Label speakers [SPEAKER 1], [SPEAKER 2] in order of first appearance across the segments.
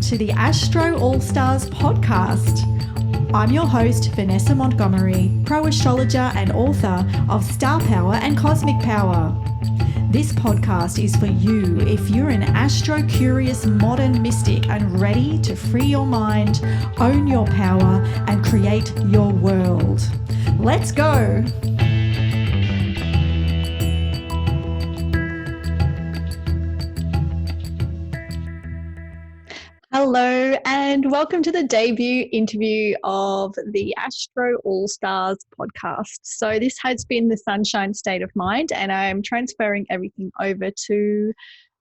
[SPEAKER 1] to the Astro All-Starz Podcast. I'm your host, Vanessa Montgomery, pro-astrologer and author of Star Power and Cosmic Power. This podcast is for you if you're an astro-curious modern mystic and ready to free your mind, own your power, and create your world. Let's go! Hello and welcome to the debut interview of the Astro All-Starz Podcast. So this has been the Sunshine State of Mind, and I'm transferring everything over to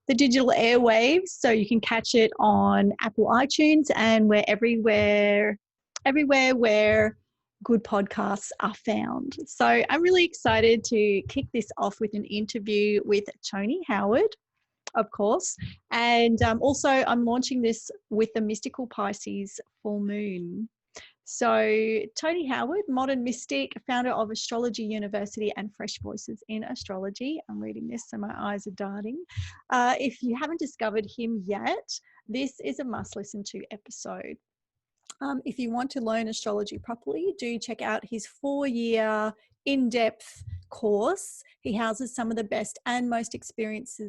[SPEAKER 1] the digital airwaves so you can catch it on Apple iTunes and everywhere where good podcasts are found. So I'm really excited to kick this off with an interview with Tony Howard, of course. And also I'm launching this with the Mystical Pisces full moon. So Tony Howard, modern mystic, founder of Astrology University and Fresh Voices in Astrology. I'm reading this so my eyes are darting. If you haven't discovered him yet, this is a must listen to episode. If you want to learn astrology properly, do check out his 4-year in-depth course. He houses some of the best and most experienced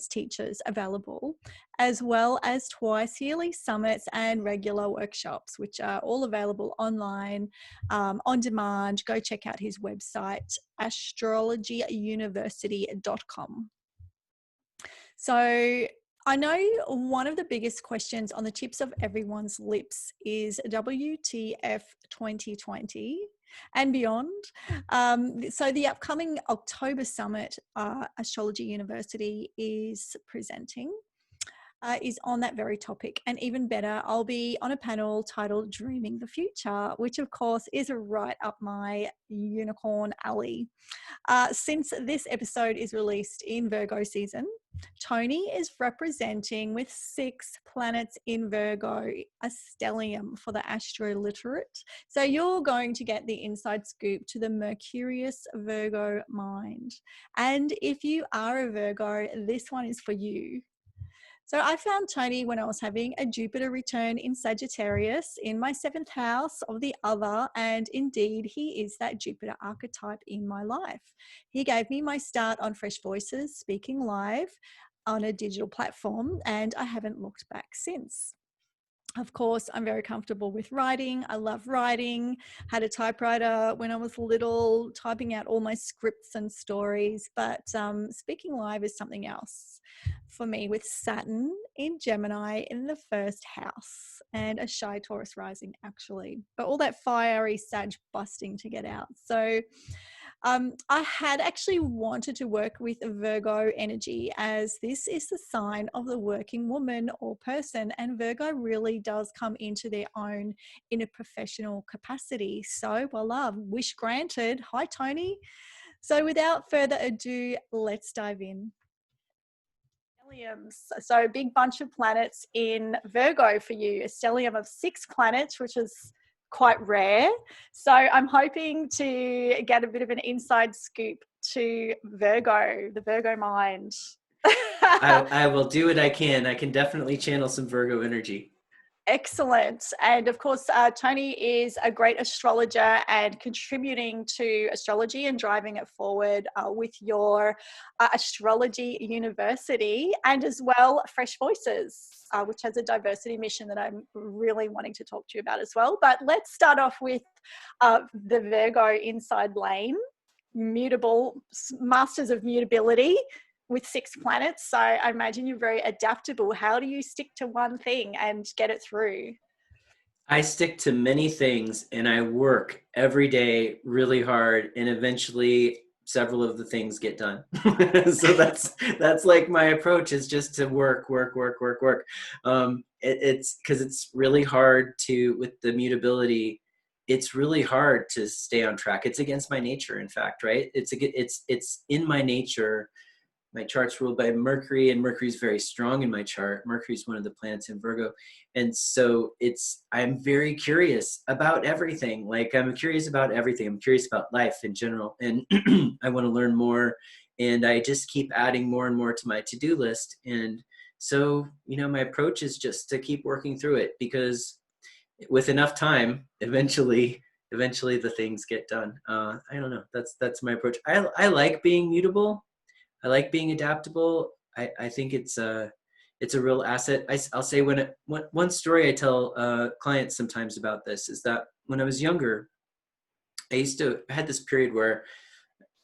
[SPEAKER 1] teachers available, as well as twice yearly summits and regular workshops, which are all available online, on demand. Go check out his website, astrologyuniversity.com. So I know one of the biggest questions on the tips of everyone's lips is WTF 2020 and beyond. So the upcoming October Summit Astrology University is presenting is on that very topic. And even better, I'll be on a panel titled Dreaming the Future, which of course is right up my unicorn alley. Since this episode is released in Virgo season, Tony is representing with 6 planets in Virgo, a stellium for the astro literate. So you're going to get the inside scoop to the Mercurius Virgo mind. And if you are a Virgo, this one is for you. So I found Tony when I was having a Jupiter return in Sagittarius in my 7th house of the other, and indeed he is that Jupiter archetype in my life. He gave me my start on Fresh Voices, speaking live on a digital platform, and I haven't looked back since. Of course, I'm very comfortable with writing. I love writing. Had a typewriter when I was little, typing out all my scripts and stories. But speaking live is something else for me, with Saturn in Gemini in the 1st house and a shy Taurus rising, actually. But all that fiery Sag busting to get out. So I had actually wanted to work with Virgo energy, as this is the sign of the working woman or person, and Virgo really does come into their own in a professional capacity. So voila, wish granted. Hi, Tony. So without further ado, let's dive in. Stelliums. So a big bunch of planets in Virgo for you, a stellium of 6 planets, which is quite rare. So I'm hoping to get a bit of an inside scoop to Virgo, the Virgo mind.
[SPEAKER 2] I will do what I can. I can definitely channel some Virgo energy.
[SPEAKER 1] Excellent. And of course, Tony is a great astrologer and contributing to astrology and driving it forward with your Astrology University, and as well Fresh Voices, which has a diversity mission that I'm really wanting to talk to you about as well. But let's start off with the Virgo inside lane, mutable, masters of mutability, with 6 planets. So I imagine you're very adaptable. How do you stick to one thing and get it through?
[SPEAKER 2] I stick to many things, and I work every day really hard, and eventually several of the things get done. So that's like my approach, is just to work. It's because it's really hard to, with the mutability, it's really hard to stay on track. It's against my nature, in fact, right? It's in my nature. My chart's ruled by Mercury, and Mercury's very strong in my chart. Mercury's one of the planets in Virgo. And so I'm very curious about everything. Like, I'm curious about everything. I'm curious about life in general. And I want to learn more. And I just keep adding more and more to my to-do list. And So, my approach is just to keep working through it, because with enough time, eventually the things get done. I don't know. That's my approach. I like being mutable. I like being adaptable. I think it's a real asset. I'll say one story I tell clients sometimes about this is that when I was younger, I had this period where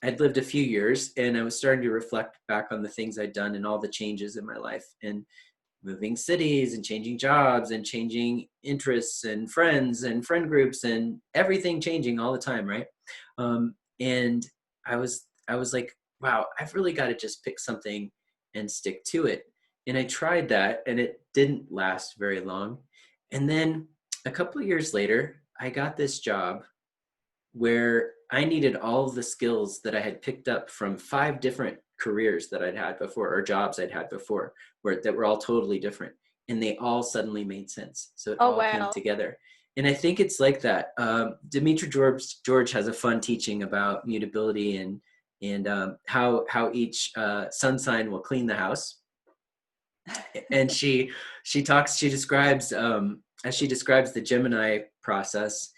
[SPEAKER 2] I'd lived a few years and I was starting to reflect back on the things I'd done and all the changes in my life, and moving cities and changing jobs and changing interests and friends and friend groups and everything changing all the time, right? And I was like, wow, I've really got to just pick something and stick to it. And I tried that, and it didn't last very long. And then a couple of years later, I got this job where I needed all of the skills that I had picked up from 5 different careers that I'd had before, or jobs I'd had before, that were all totally different, and they all suddenly made sense. So it
[SPEAKER 1] Oh,
[SPEAKER 2] all came
[SPEAKER 1] wow.
[SPEAKER 2] together. And I think it's like that. Dimitri George has a fun teaching about mutability and how each sun sign will clean the house. And she describes as she describes the Gemini process,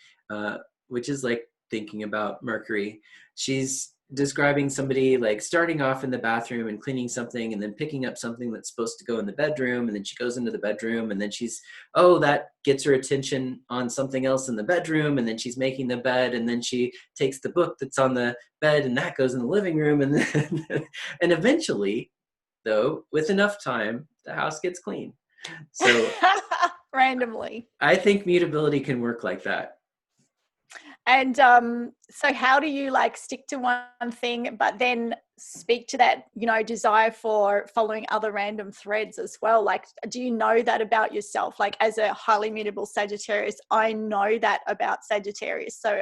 [SPEAKER 2] which is like thinking about Mercury. She's describing somebody like starting off in the bathroom and cleaning something, and then picking up something that's supposed to go in the bedroom, and then she goes into the bedroom, and then that gets her attention on something else in the bedroom, and then she's making the bed, and then she takes the book that's on the bed, and that goes in the living room, and then and eventually, though, with enough time, the house gets clean. So
[SPEAKER 1] Randomly.
[SPEAKER 2] I think mutability can work like that.
[SPEAKER 1] And so how do you like stick to one thing, but then speak to that, desire for following other random threads as well? Like, do you know that about yourself? Like, as a highly mutable Sagittarius, I know that about Sagittarius. So,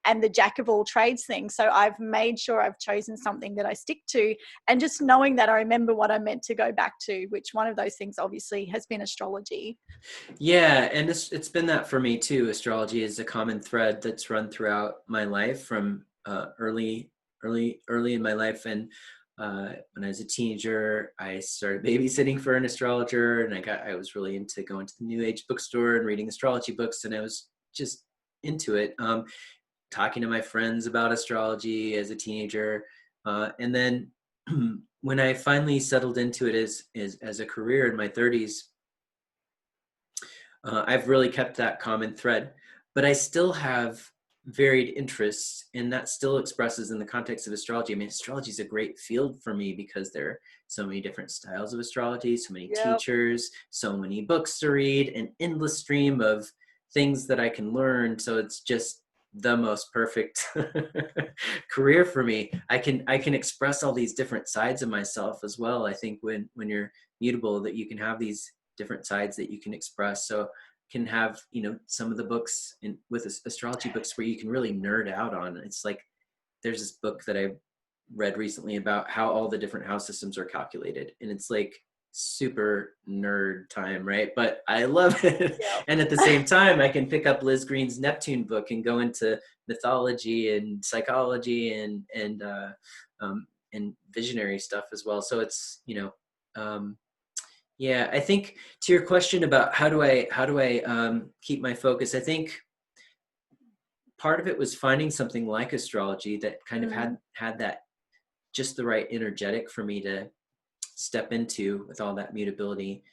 [SPEAKER 1] and the jack of all trades thing. So I've made sure I've chosen something that I stick to, and just knowing that I remember what I meant to go back to, which one of those things obviously has been astrology.
[SPEAKER 2] Yeah, and it's been that for me too. Astrology is a common thread that's run throughout my life from early in my life. And when I was a teenager, I started babysitting for an astrologer, and I was really into going to the New Age bookstore and reading astrology books, and I was just into it. Talking to my friends about astrology as a teenager, and then when I finally settled into it as a career in my 30s. I've really kept that common thread, but I still have varied interests, and that still expresses in the context of astrology. I mean, astrology is a great field for me because there are so many different styles of astrology, so many
[SPEAKER 1] Yep.
[SPEAKER 2] teachers, so many books to read, an endless stream of things that I can learn. So it's just the most perfect career for me. I can express all these different sides of myself as well. I think when you're mutable, that you can have these different sides that you can express. So can have, some of the books with astrology books where you can really nerd out on. It's like, there's this book that I read recently about how all the different house systems are calculated. And it's like super nerd time, right? But I love it.
[SPEAKER 1] Yep.
[SPEAKER 2] And at the same time, I can pick up Liz Green's Neptune book and go into mythology and psychology and visionary stuff as well. So it's, yeah, I think to your question about how do I keep my focus, I think part of it was finding something like astrology that kind of had that just the right energetic for me to step into with all that mutability.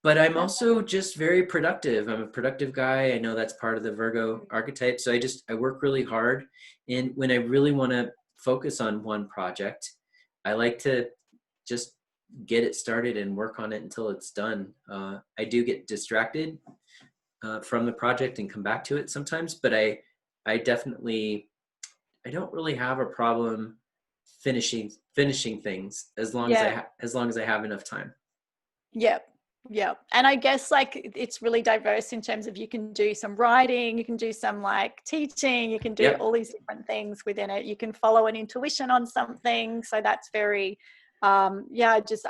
[SPEAKER 2] But I'm also just very productive. I'm a productive guy. I know that's part of the Virgo archetype. So I work really hard. And when I really want to focus on one project, I like to just get it started and work on it until it's done. I do get distracted from the project and come back to it sometimes, but I don't really have a problem finishing things as long as I have enough time.
[SPEAKER 1] Yep. Yeah. And I guess like it's really diverse in terms of you can do some writing, you can do some like teaching, you can do all these different things within it. You can follow an intuition on something. So that's very, I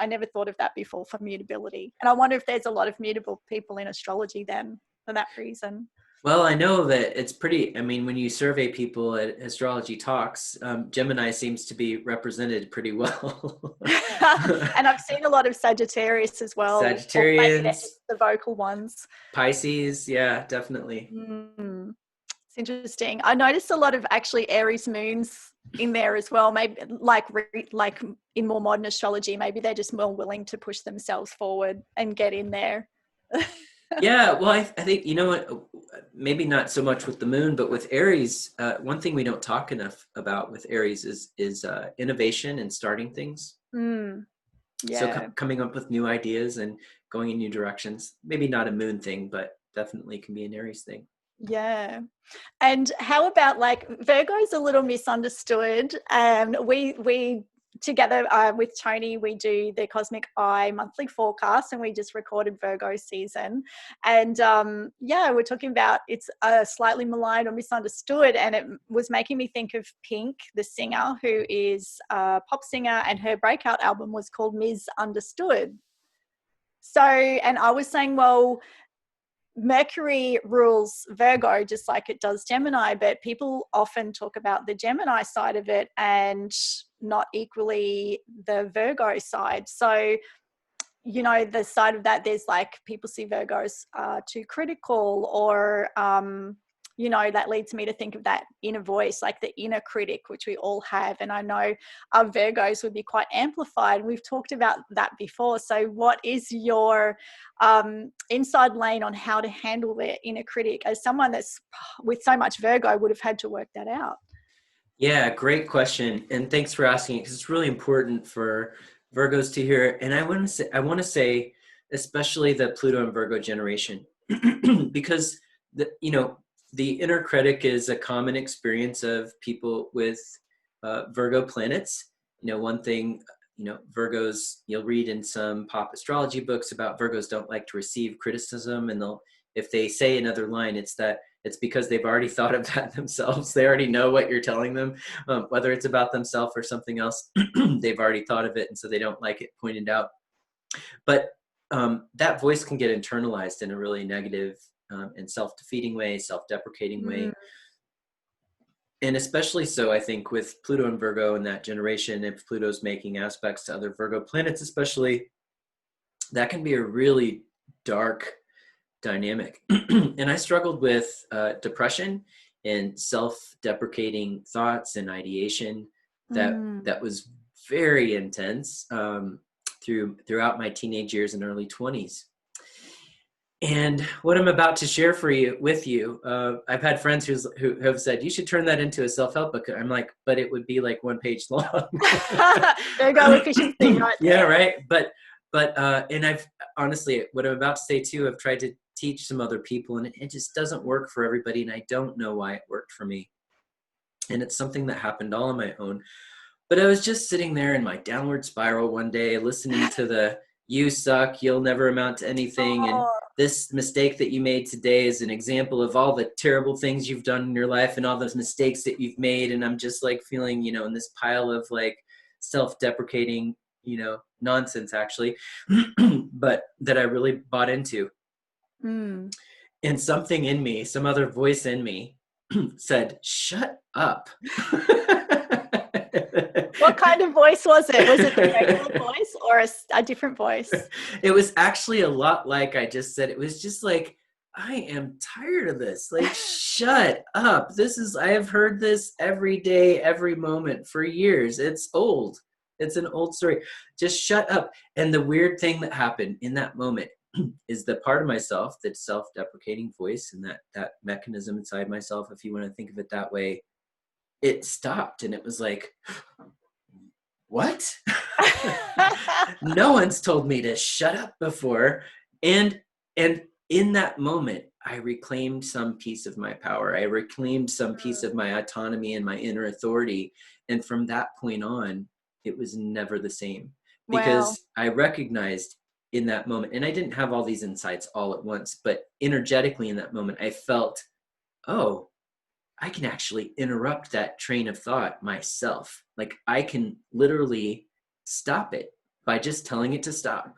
[SPEAKER 1] never thought of that before for mutability. And I wonder if there's a lot of mutable people in astrology then for that reason.
[SPEAKER 2] Well, I know that it's pretty, I mean, when you survey people at Astrology Talks, Gemini seems to be represented pretty well.
[SPEAKER 1] And I've seen a lot of Sagittarius as well, or maybe they're
[SPEAKER 2] Sagittarians,
[SPEAKER 1] just the vocal ones.
[SPEAKER 2] Pisces, yeah, definitely.
[SPEAKER 1] Mm, it's interesting. I noticed a lot of actually Aries moons in there as well. Maybe like in more modern astrology, maybe they're just more willing to push themselves forward and get in there.
[SPEAKER 2] Yeah, well, I think, you know what, maybe not so much with the moon, but with Aries, one thing we don't talk enough about with Aries is innovation and starting things.
[SPEAKER 1] Mm,
[SPEAKER 2] So
[SPEAKER 1] yeah.
[SPEAKER 2] coming up with new ideas and going in new directions, maybe not a moon thing, but definitely can be an Aries thing.
[SPEAKER 1] Yeah. And how about like Virgo's a little misunderstood. We together with Tony, we do the Cosmic Eye monthly forecast, and we just recorded Virgo season. And yeah, we're talking about it's slightly maligned or misunderstood, and it was making me think of Pink, the singer, who is a pop singer, and her breakout album was called Misunderstood. So, and I was saying, well, Mercury rules Virgo just like it does Gemini, but people often talk about the Gemini side of it and not equally the Virgo side. So, you know, the side of that, there's like people see Virgos too critical, or you know, that leads me to think of that inner voice, like the inner critic, which we all have. And I know our Virgos would be quite amplified. We've talked about that before. So what is your inside lane on how to handle their inner critic? As someone that's with so much Virgo would have had to work that out.
[SPEAKER 2] Yeah, great question. And thanks for asking it, because it's really important for Virgos to hear. And I want to say, especially the Pluto and Virgo generation, because the inner critic is a common experience of people with Virgo planets. One thing, Virgos, you'll read in some pop astrology books about Virgos don't like to receive criticism, and if they say another line, it's because they've already thought of that themselves. They already know what you're telling them, whether it's about themselves or something else. They've already thought of it, and so they don't like it pointed out. But that voice can get internalized in a really negative and self-defeating way, self-deprecating way. And especially so, I think, with Pluto and Virgo in that generation, if Pluto's making aspects to other Virgo planets especially, that can be a really dark dynamic. And I struggled with depression and self-deprecating thoughts and ideation that was very intense throughout my teenage years and early 20s. And what I'm about to share with you, I've had friends who have said, you should turn that into a self-help book. I'm like, but it would be like 1 page long.
[SPEAKER 1] There you go, efficiency, right?
[SPEAKER 2] Yeah, right. But and I've honestly, what I'm about to say too, I've tried to teach some other people, and it just doesn't work for everybody. And I don't know why it worked for me. And it's something that happened all on my own. But I was just sitting there in my downward spiral one day, listening to the "You suck, you'll never amount to anything," and this mistake that you made today is an example of all the terrible things you've done in your life and all those mistakes that you've made. And I'm just like feeling, in this pile of like self-deprecating, nonsense actually, but that I really bought into. And something in me, some other voice in me said, "Shut up."
[SPEAKER 1] What kind of voice was it? Was it a regular voice or a different voice?
[SPEAKER 2] It was actually a lot like I just said. It was just like, I am tired of this. Like, shut up. I have heard this every day, every moment for years. It's old. It's an old story. Just shut up. And the weird thing that happened in that moment is the part of myself, that self-deprecating voice, and that mechanism inside myself, if you want to think of it that way, it stopped. And it was like, what? No one's told me to shut up before. And in that moment, I reclaimed some piece of my power. I reclaimed some piece of my autonomy and my inner authority. And from that point on, it was never the same. Because I recognized in that moment, and I didn't have all these insights all at once, but energetically in that moment, I felt, oh, I can actually interrupt that train of thought myself. Like I can literally stop it by just telling it to stop.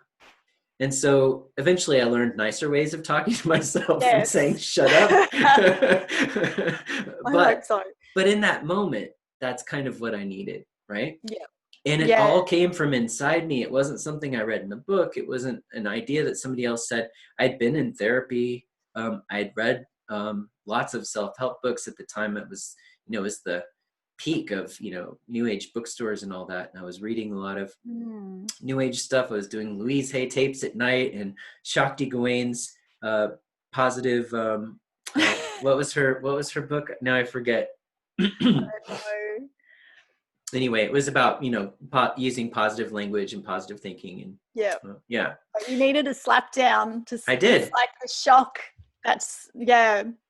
[SPEAKER 2] And so eventually I learned nicer ways of talking to myself and saying,
[SPEAKER 1] Yes.
[SPEAKER 2] shut up.
[SPEAKER 1] I hope so.
[SPEAKER 2] But in that moment, that's kind of what I needed, right?
[SPEAKER 1] Yeah.
[SPEAKER 2] And it
[SPEAKER 1] Yeah.
[SPEAKER 2] all came from inside me. It wasn't something I read in a book. It wasn't an idea that somebody else said. I'd been in therapy. I'd read lots of self-help books at the time. It was, it was the peak of, new age bookstores and all that. And I was reading a lot of new age stuff. I was doing Louise Hay tapes at night and Shakti Gawain's positive. What was her book? Now I forget. Anyway, it was about, using positive language and positive thinking. And
[SPEAKER 1] yeah. You needed a slap down to.
[SPEAKER 2] I did.
[SPEAKER 1] It's like the shock. That's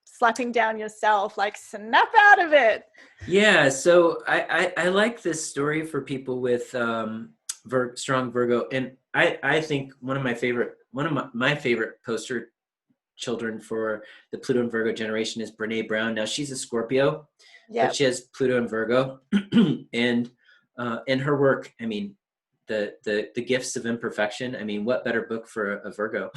[SPEAKER 1] slapping down yourself, like snap out of it.
[SPEAKER 2] Yeah. So I like this story for people with strong Virgo, and I think one of my favorite poster children for the Pluto and Virgo generation is Brene Brown. Now she's a Scorpio, but she has Pluto and Virgo, and her work. I mean, the gifts of imperfection. I mean, what better book for a Virgo?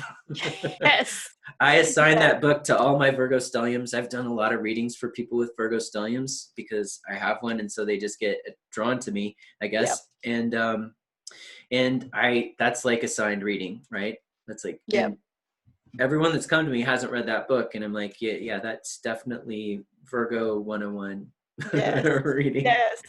[SPEAKER 1] Yes.
[SPEAKER 2] I assign that book to all my Virgo stelliums. I've done a lot of readings for people with Virgo stelliums because I have one, and so they just get drawn to me, I guess. Yep. And that's like assigned reading, right? That's like, everyone that's come to me hasn't read that book, and I'm like, yeah, that's definitely Virgo 101 reading.
[SPEAKER 1] Yes.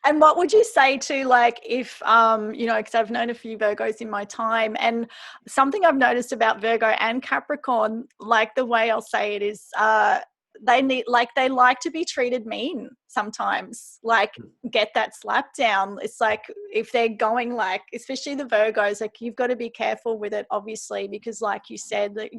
[SPEAKER 1] And what would you say to, like, if because I've known a few Virgos in my time, and something I've noticed about Virgo and Capricorn, like the way I'll say it is they like to be treated mean sometimes, like get that slap down. It's like if they're going, like, especially the Virgos, like you've got to be careful with it, obviously, because like you said, that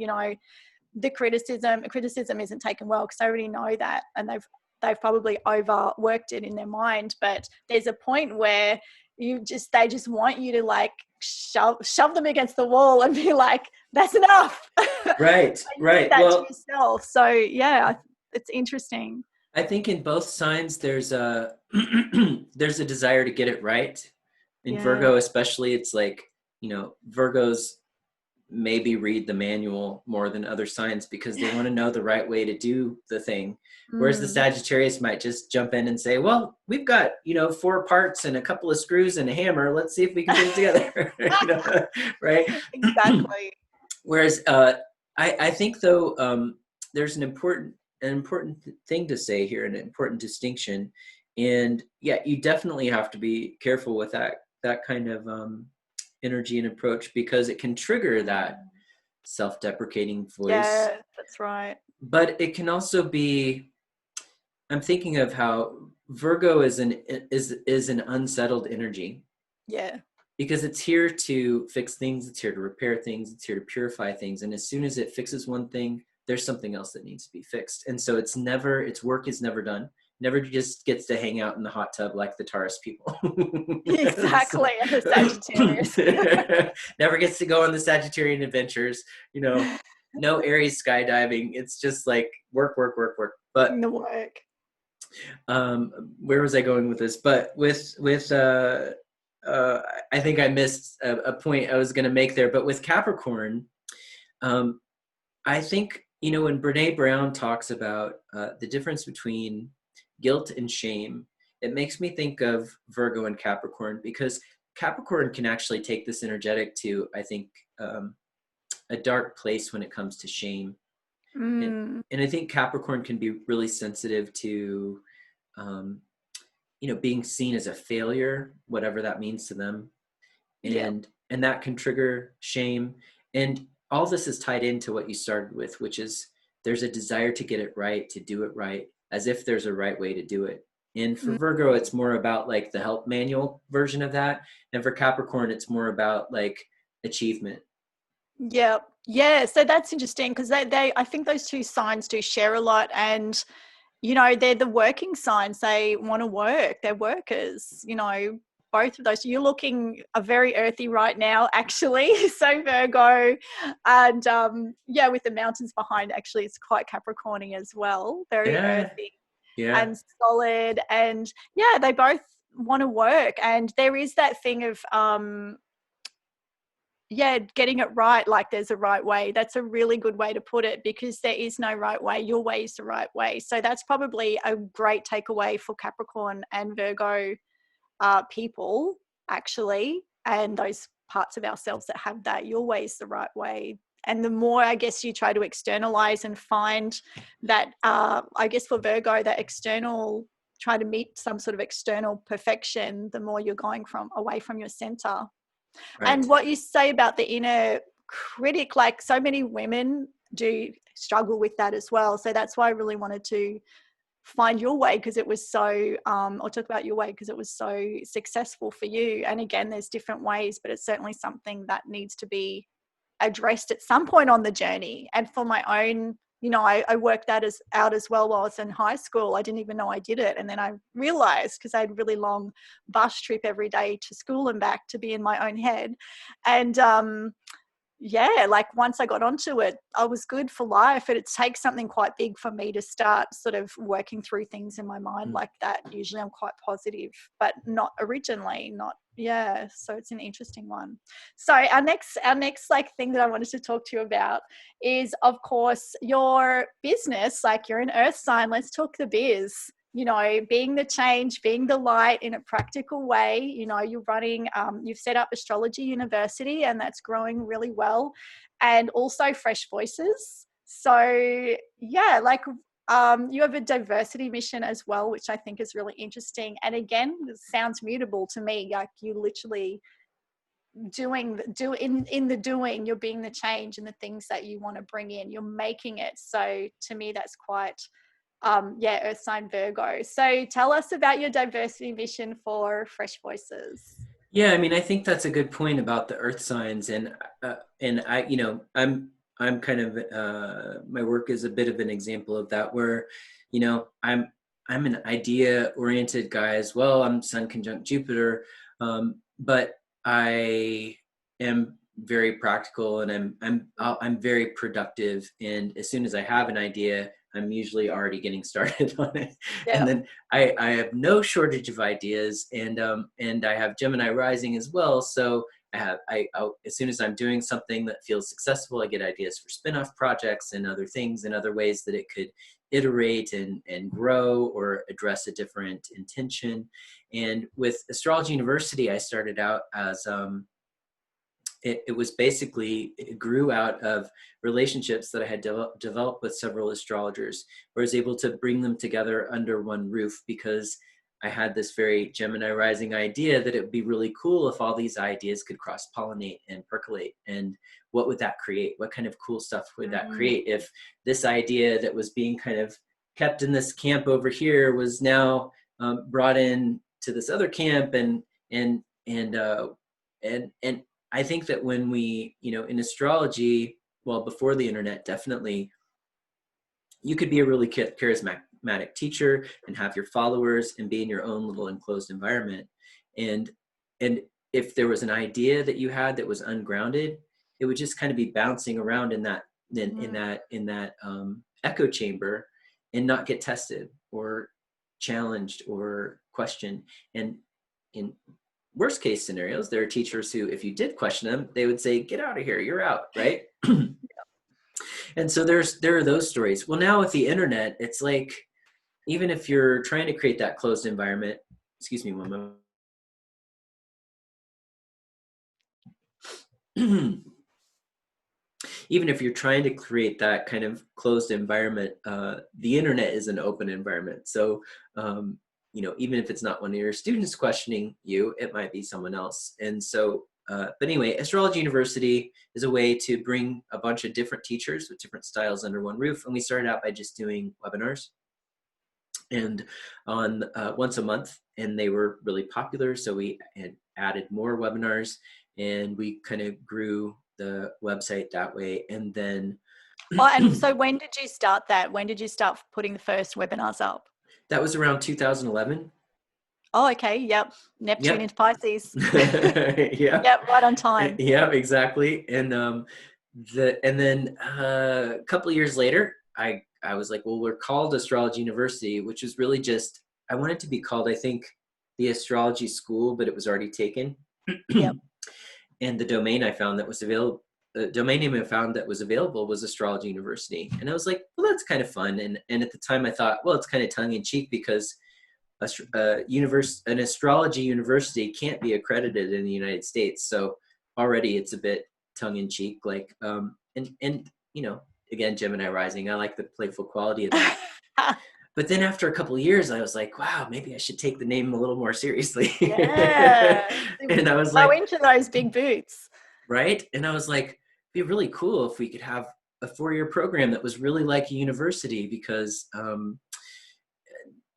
[SPEAKER 1] the criticism isn't taken well, because they already know that, and they've probably overworked it in their mind. But there's a point where they just want you to, like, shove them against the wall and be like, that's enough.
[SPEAKER 2] Right.
[SPEAKER 1] To yourself. So it's interesting.
[SPEAKER 2] I think in both signs there's a desire to get it right. In Virgo especially, it's like, Virgos maybe read the manual more than other signs because they want to know the right way to do the thing. Whereas the Sagittarius might just jump in and say, well, we've got, 4 parts and a couple of screws and a hammer. Let's see if we can put it together. Right?
[SPEAKER 1] Exactly.
[SPEAKER 2] Whereas I think, though, there's an important thing to say here, an important distinction. And you definitely have to be careful with that kind of energy and approach, because it can trigger that self-deprecating voice.
[SPEAKER 1] Yeah, that's right.
[SPEAKER 2] But it can also be, I'm thinking of how Virgo is an unsettled energy.
[SPEAKER 1] Yeah. Because
[SPEAKER 2] it's here to fix things, it's here to repair things, it's here to purify things. And as soon as it fixes one thing, there's something else that needs to be fixed. And so its work is never done. Never just gets to hang out in the hot tub like the Taurus people.
[SPEAKER 1] Exactly. And the Sagittarius.
[SPEAKER 2] Never gets to go on the Sagittarian adventures, no Aries skydiving. It's just like work. But
[SPEAKER 1] the work.
[SPEAKER 2] Where was I going with this? But with I think I missed a point I was going to make there. But with Capricorn, I think, when Brene Brown talks about the difference between guilt and shame, it makes me think of Virgo and Capricorn, because Capricorn can actually take this energetic to, I think, a dark place when it comes to shame. And I think Capricorn can be really sensitive to, being seen as a failure, whatever that means to them. And that can trigger shame. And all this is tied into what you started with, which is there's a desire to get it right, to do it right, as if there's a right way to do it. And for Virgo, it's more about like the help manual version of that. And for Capricorn, it's more about like achievement.
[SPEAKER 1] Yeah. Yeah. So that's interesting, because they I think those two signs do share a lot. And, they're the working signs. They want to work. They're workers, both of those. You're looking very earthy right now, actually. So Virgo, and with the mountains behind, actually, it's quite Capricorny as well. Very earthy and solid, and they both want to work. And there is that thing of yeah, getting it right, like there's a right way. That's a really good way to put it, because there is no right way. Your way is the right way. So that's probably a great takeaway for Capricorn and Virgo people, actually, and those parts of ourselves that have that. Your way is the right way. And the more, I guess, you try to externalize and find that, I guess for Virgo, that external, try to meet some sort of external perfection, the more you're going from away from your center. And
[SPEAKER 2] Right.
[SPEAKER 1] what you say about the inner critic, like so many women do struggle with that as well. So that's why I really wanted to find your way, because it was so, or talk about your way because it was so successful for you. And again, there's different ways, but it's certainly something that needs to be addressed at some point on the journey. And for my own, I worked that out as well while I was in high school. I didn't even know I did it. And then I realized, because I had a really long bus trip every day to school and back to be in my own head. And yeah, like once I got onto it, I was good for life. And it takes something quite big for me to start sort of working through things in my mind like that. Usually I'm quite positive, but not originally, not, yeah. So it's an interesting one. So our next like thing that I wanted to talk to you about is, of course, your business. Like, you're an earth sign. Let's talk the biz. Being the change, being the light in a practical way. You're running, you've set up Astrology University, and that's growing really well, and also Fresh Voices. So yeah, like, you have a diversity mission as well, which I think is really interesting. And again, it sounds mutable to me. Like, you literally in the doing, you're being the change, and the things that you want to bring in, you're making it. So to me, that's quite, yeah, earth sign Virgo. So tell us about your diversity mission for Fresh Voices.
[SPEAKER 2] Yeah, I mean, I think that's a good point about the earth signs, and I, I'm kind of, my work is a bit of an example of that, where, I'm an idea oriented guy as well. I'm Sun conjunct Jupiter, but I am very practical, and I'm very productive. And as soon as I have an idea, I'm usually already getting started on it.
[SPEAKER 1] Yeah.
[SPEAKER 2] And then I have no shortage of ideas, and I have Gemini rising as well. So as soon as I'm doing something that feels successful, I get ideas for spin-off projects and other things and other ways that it could iterate and grow or address a different intention. And with Astrology University, I started out as it was basically, it grew out of relationships that I had developed with several astrologers, where I was able to bring them together under one roof, because I had this very Gemini rising idea that it would be really cool if all these ideas could cross-pollinate and percolate. And what would that create? What kind of cool stuff would that create if this idea that was being kind of kept in this camp over here was now brought in to this other camp? And I think that when we, in astrology, well, before the internet, definitely, you could be a really charismatic teacher and have your followers and be in your own little enclosed environment. And if there was an idea that you had that was ungrounded, it would just kind of be bouncing around in that echo chamber and not get tested or challenged or questioned. And in worst case scenarios, there are teachers who, if you did question them, they would say, "Get out of here, you're out," right? And so there are those stories. Well, now with the internet, it's like, even if you're trying to create that closed environment, excuse me one moment. Even if you're trying to create that kind of closed environment, the internet is an open environment. So, even if it's not one of your students questioning you, it might be someone else. And so, but anyway, Astrology University is a way to bring a bunch of different teachers with different styles under one roof. And we started out by just doing webinars, and on once a month, and they were really popular. So we had added more webinars, and we kind of grew the website that way. And then
[SPEAKER 1] and so when did you start that? When did you start putting the first webinars up?
[SPEAKER 2] That was around 2011.
[SPEAKER 1] Oh, okay. Yep. Neptune into Pisces.
[SPEAKER 2] Yeah.
[SPEAKER 1] Yep. Right on time.
[SPEAKER 2] Yeah, exactly. And then a couple of years later, I was like, well, we're called Astrology University, which is really just, I wanted to be called, I think, the Astrology School, but it was already taken.
[SPEAKER 1] Yep.
[SPEAKER 2] And the domain I found that was available, the domain name I found that was available was Astrology University. And I was like, well, that's kind of fun. And at the time I thought, well, it's kind of tongue in cheek because an astrology university can't be accredited in the United States. So already it's a bit tongue in cheek, like, and you know, again, Gemini rising, I like the playful quality of that. But then after a couple of years, I was like, wow, maybe I should take the name a little more seriously.
[SPEAKER 1] Yeah.
[SPEAKER 2] And I was
[SPEAKER 1] Go
[SPEAKER 2] like,
[SPEAKER 1] into those big boots.
[SPEAKER 2] right. And I was like, it'd be really cool if we could have a 4-year program that was really like a university, because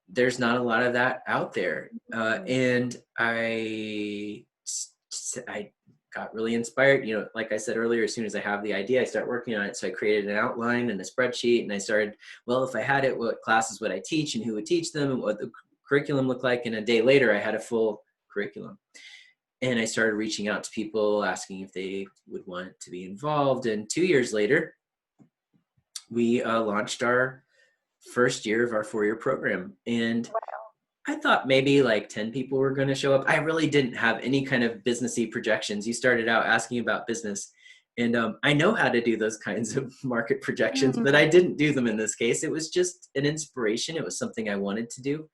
[SPEAKER 2] there's not a lot of that out there. And I got really inspired. You know, like I said earlier, as soon as I have the idea, I start working on it. So I created an outline and a spreadsheet, and I started, well, if I had it, what classes would I teach and who would teach them and what the curriculum looked like. And a day later, I had a full curriculum. And I started reaching out to people, asking if they would want to be involved. And 2 years later, we launched our first year of our 4-year program. And I thought maybe like 10 people were going to show up. I really didn't have any kind of businessy projections. You started out asking about business, and I know how to do those kinds of market projections, but I didn't do them in this case. It was just an inspiration. It was something I wanted to do.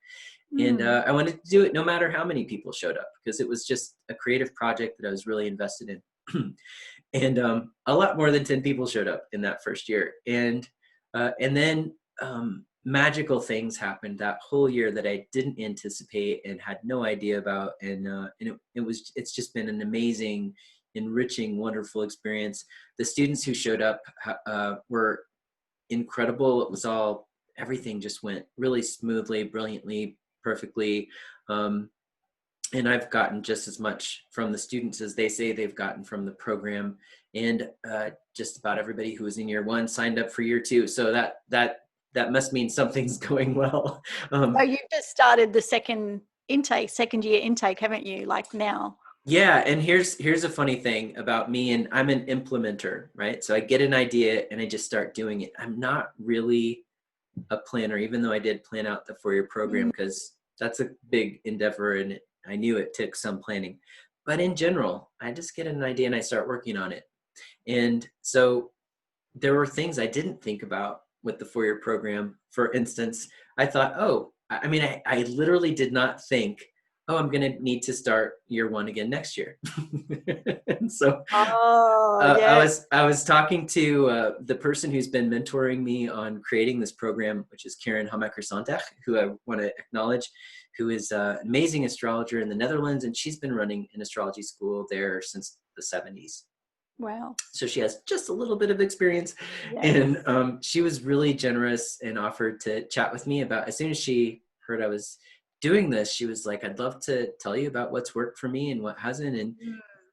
[SPEAKER 2] And I wanted to do it no matter how many people showed up, because it was just a creative project that I was really invested in. And a lot more than 10 people showed up in that first year. And then magical things happened that whole year that I didn't anticipate and had no idea about. And it's just been an amazing, enriching, wonderful experience. The students who showed up were incredible. It was everything just went really smoothly, brilliantly, perfectly. And I've gotten just as much from the students as they say they've gotten from the program. And just about everybody who was in year 1 signed up for year 2. So that must mean something's going well.
[SPEAKER 1] So you've just started the second year intake, haven't you? Like now.
[SPEAKER 2] Yeah. And here's a funny thing about me, and I'm an implementer, right? So I get an idea and I just start doing it. I'm not really a planner, even though I did plan out the 4-year program, because that's a big endeavor and I knew it took some planning. But in general, I just get an idea and I start working on it. And so there were things I didn't think about with the 4-year program. For instance, I thought, I literally did not think, I'm going to need to start year 1 again next year. And so I was talking to the person who's been mentoring me on creating this program, which is Karen Hammaker-Sontag, who I want to acknowledge, who is an amazing astrologer in the Netherlands. And she's been running an astrology school there since the 70s.
[SPEAKER 1] Wow.
[SPEAKER 2] So she has just a little bit of experience.
[SPEAKER 1] Yes.
[SPEAKER 2] And she was really generous and offered to chat with me about, as soon as she heard I was doing this, she was like, I'd love to tell you about what's worked for me and what hasn't,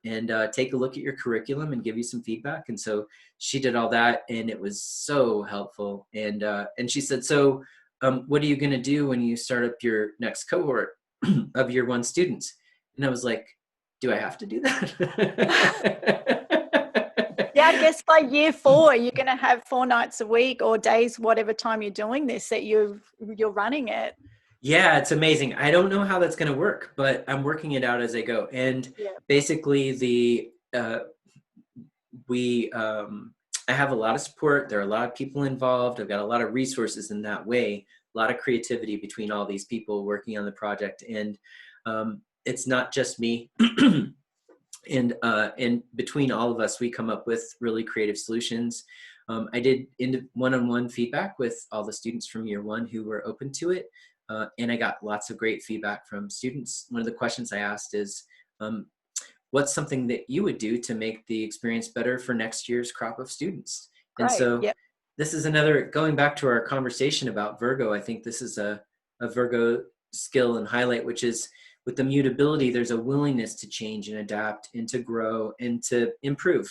[SPEAKER 2] and take a look at your curriculum and give you some feedback. And so she did all that, and it was so helpful. And she said, so what are you going to do when you start up your next cohort of year 1 students? And I was like, do I have to do that?
[SPEAKER 1] Yeah, I guess by year 4, you're going to have 4 nights a week or days, whatever time you're doing this, that you're running it.
[SPEAKER 2] Yeah, it's amazing. I don't know how that's going to work, but I'm working it out as I go. And basically I have a lot of support. There are a lot of people involved. I've got a lot of resources in that way, a lot of creativity between all these people working on the project. And it's not just me. And between all of us, we come up with really creative solutions. I did one-on-one feedback with all the students from year 1 who were open to it. And I got lots of great feedback from students. One of the questions I asked is, what's something that you would do to make the experience better for next year's crop of students? And so this is another, going back to our conversation about Virgo, I think this is a Virgo skill and highlight, which is, with the mutability, there's a willingness to change and adapt and to grow and to improve.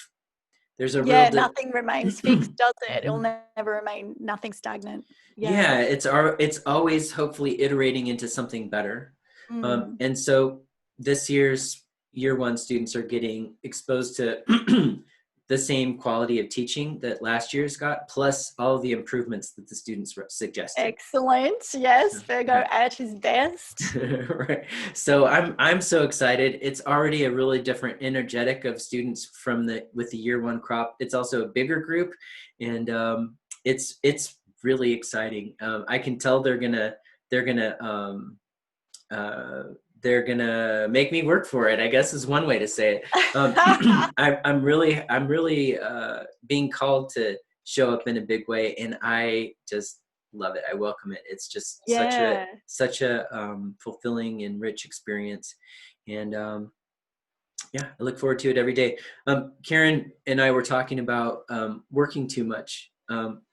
[SPEAKER 2] There's a
[SPEAKER 1] nothing remains fixed, does it? It'll never remain, nothing stagnant.
[SPEAKER 2] Yeah, it's always hopefully iterating into something better. And so this year's year 1 students are getting exposed to the same quality of teaching that last year's got, plus all the improvements that the students suggested.
[SPEAKER 1] Excellent. Yes, Virgo at his best.
[SPEAKER 2] Right. So I'm so excited. It's already a really different energetic of students with the year one crop. It's also a bigger group, and it's really exciting. I can tell they're gonna make me work for it, I guess is one way to say it. I'm really being called to show up in a big way, and I just love it. I welcome it. It's just such a fulfilling and rich experience. And I look forward to it every day. Karen and I were talking about working too much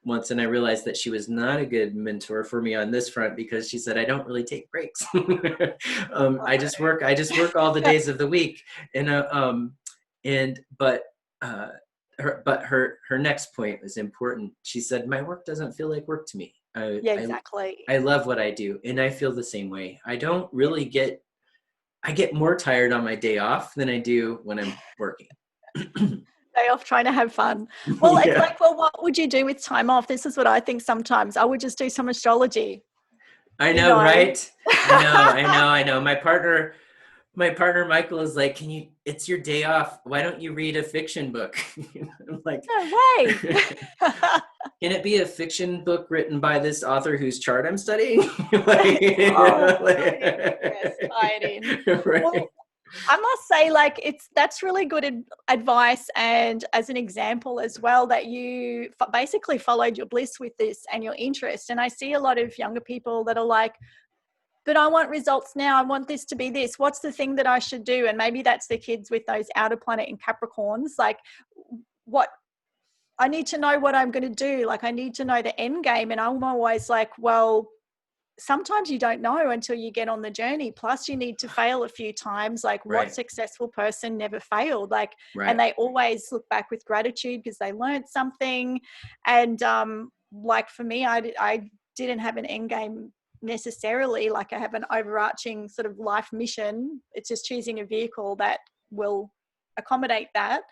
[SPEAKER 2] once, and I realized that she was not a good mentor for me on this front, because she said I don't really take breaks. I just work all the days of the week, and her next point was important. She said, my work doesn't feel like work to me.
[SPEAKER 1] Exactly.
[SPEAKER 2] I love what I do, and I feel the same way. I don't really I get more tired on my day off than I do when I'm working.
[SPEAKER 1] Day off trying to have fun. Well, it's like, well, what would you do with time off? This is what I think sometimes. I would just do some astrology.
[SPEAKER 2] I know, right? I know. My partner Michael is like, it's your day off. Why don't you read a fiction book? I'm like,
[SPEAKER 1] no way.
[SPEAKER 2] Can it be a fiction book written by this author whose chart I'm studying?
[SPEAKER 1] Exciting. Right. Well, I must say, that's really good advice, and as an example as well, that you basically followed your bliss with this and your interest. And I see a lot of younger people that are like, but I want results now. I want this to be this. What's the thing that I should do? And maybe that's the kids with those outer planet in Capricorns. Like, what? I need to know what I'm going to do. Like, I need to know the end game. And I'm always like, well, sometimes you don't know until you get on the journey. Plus, you need to fail a few times. Like,
[SPEAKER 2] right.
[SPEAKER 1] What successful person never failed? Like,
[SPEAKER 2] right.
[SPEAKER 1] And they always look back with gratitude because they learned something. And like for me, I didn't have an end game necessarily. Like, I have an overarching sort of life mission. It's just choosing a vehicle that will accommodate that.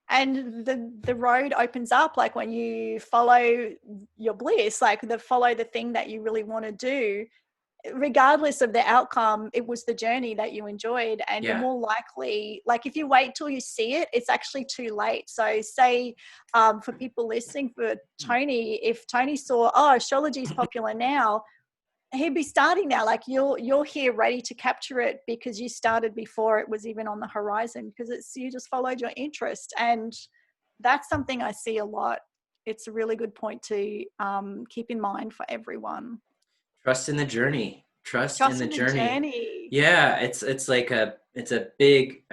[SPEAKER 1] And the road opens up, like when you follow your bliss, like follow the thing that you really want to do, regardless of the outcome. It was the journey that you enjoyed, and you're more likely, like if you wait till you see it, it's actually too late. So say for people listening, for Tony, if Tony saw, astrology is popular now, he'd be starting now. Like you're here ready to capture it because you started before it was even on the horizon, because you just followed your interest. And that's something I see a lot. It's a really good point to keep in mind for everyone.
[SPEAKER 2] Trust in the journey. Trust in the journey. Yeah, it's a big,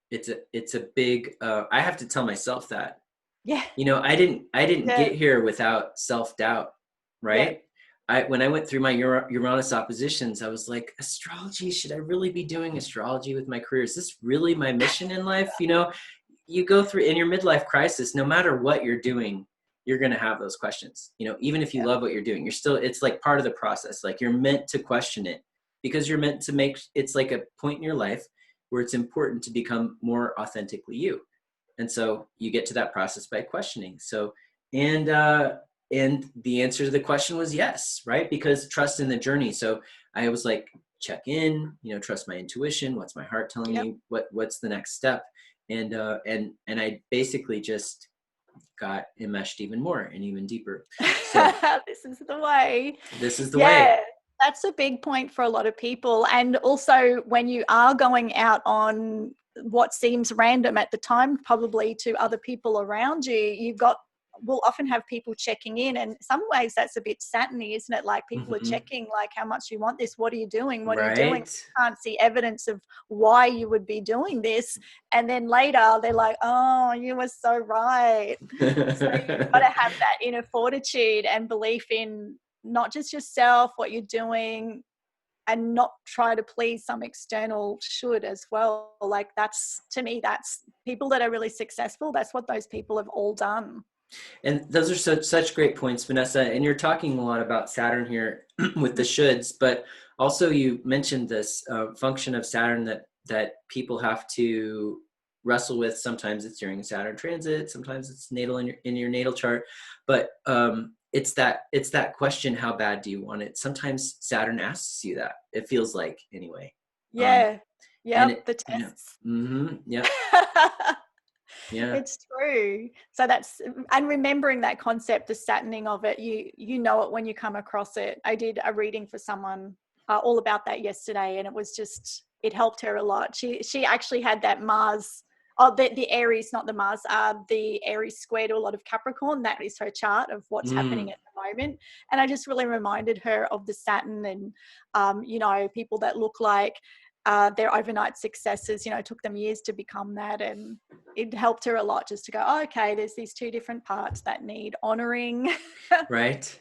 [SPEAKER 2] it's a big, I have to tell myself that.
[SPEAKER 1] Yeah.
[SPEAKER 2] I didn't get here without self-doubt, right? Yeah. When I went through my Uranus oppositions, I was like, astrology, should I really be doing astrology with my career? Is this really my mission in life? You go through in your midlife crisis, no matter what you're doing, you're going to have those questions. Even if you love what you're doing, it's like part of the process. Like, you're meant to question it, because you're meant to it's like a point in your life where it's important to become more authentically you. And so you get to that process by questioning. So, and the answer to the question was yes, right? Because trust in the journey. So I was like, check in, trust my intuition. What's my heart telling me? What's the next step? And I basically just got enmeshed even more and even deeper. So
[SPEAKER 1] this is the way.
[SPEAKER 2] This is the way.
[SPEAKER 1] That's a big point for a lot of people. And also, when you are going out on what seems random at the time, probably to other people around you, we'll often have people checking in, and in some ways that's a bit Saturn-y, isn't it? Like, people are checking, like, how much you want this, what are you doing, what are you doing? You can't see evidence of why you would be doing this, and then later they're like, oh, you were so right. So you've got to have that inner fortitude and belief in not just yourself, what you're doing, and not try to please some external should as well. Like, that's, to me, that's people that are really successful. That's what those people have all done.
[SPEAKER 2] And those are such great points, Vanessa. And you're talking a lot about Saturn here with the shoulds, but also you mentioned this function of Saturn that people have to wrestle with. Sometimes it's during a Saturn transit, sometimes it's natal in your natal chart, but it's that question, how bad do you want it? Sometimes Saturn asks you that, it feels like, anyway.
[SPEAKER 1] Yeah.
[SPEAKER 2] And
[SPEAKER 1] Yep. The
[SPEAKER 2] yeah.
[SPEAKER 1] tests.
[SPEAKER 2] Yep. Yeah.
[SPEAKER 1] It's true. So that's, and remembering that concept, the Saturning of it, you know it when you come across it. I did a reading for someone all about that yesterday, and it was just, it helped her a lot. She actually had that Mars, the Aries, not the Mars, the Aries square to a lot of Capricorn. That is her chart of what's happening at the moment. And I just really reminded her of the Saturn and, you know, people that look like their overnight successes, you know, took them years to become that. And it helped her a lot just to go, oh, okay, there's these two different parts that need honoring.
[SPEAKER 2] Right.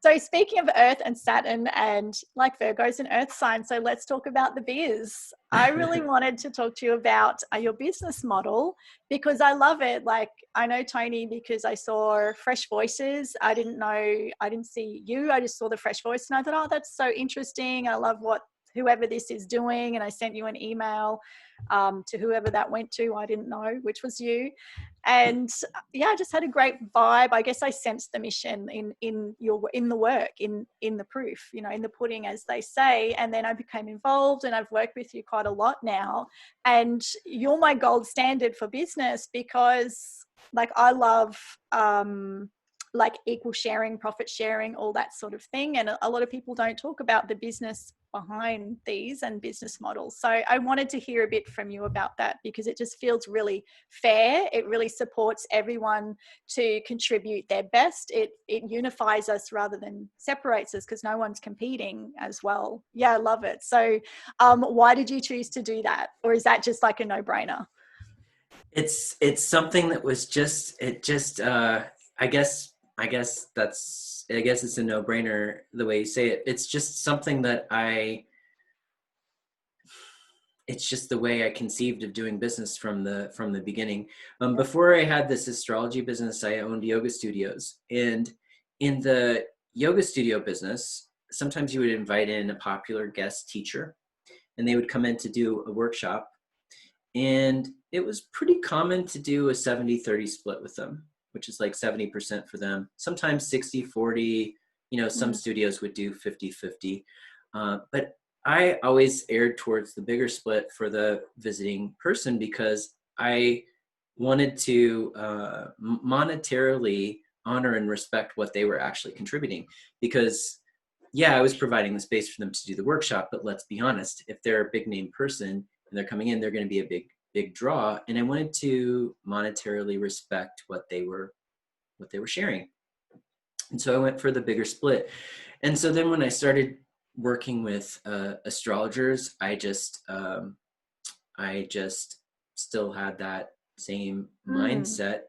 [SPEAKER 1] So speaking of Earth and Saturn, and like Virgo's an Earth sign, so let's talk about the biz. I really wanted to talk to you about your business model, because I love it. Like, I know Tony because I saw Fresh Voices. I didn't see you. I just saw the Fresh Voice and I thought, oh, that's so interesting. I love what whoever this is doing. And I sent you an email to whoever that went to. I didn't know, which was you. And yeah, I just had a great vibe. I guess I sensed the mission in the work, in the proof, you know, in the pudding, as they say. And then I became involved, and I've worked with you quite a lot now. And you're my gold standard for business, because like I love like equal sharing, profit sharing, all that sort of thing. And a lot of people don't talk about the business behind these and business models. So I wanted to hear a bit from you about that, because it just feels really fair. It really supports everyone to contribute their best. It unifies us rather than separates us, because no one's competing as well. Yeah, I love it. So why did you choose to do that? Or is that just like a no-brainer?
[SPEAKER 2] It's something that was just, I guess it's a no-brainer the way you say it. It's just something that it's just the way I conceived of doing business from the beginning. Before I had this astrology business, I owned yoga studios. And in the yoga studio business, sometimes you would invite in a popular guest teacher, and they would come in to do a workshop. And it was pretty common to do a 70-30 split with them, which is like 70% for them, sometimes 60-40, you know, some studios would do 50-50. But I always erred towards the bigger split for the visiting person, because I wanted to monetarily honor and respect what they were actually contributing. Because yeah, I was providing the space for them to do the workshop, but let's be honest, if they're a big name person and they're coming in, they're going to be a big draw. And I wanted to monetarily respect what they were sharing. And so I went for the bigger split. And so then when I started working with astrologers, I just still had that same mindset.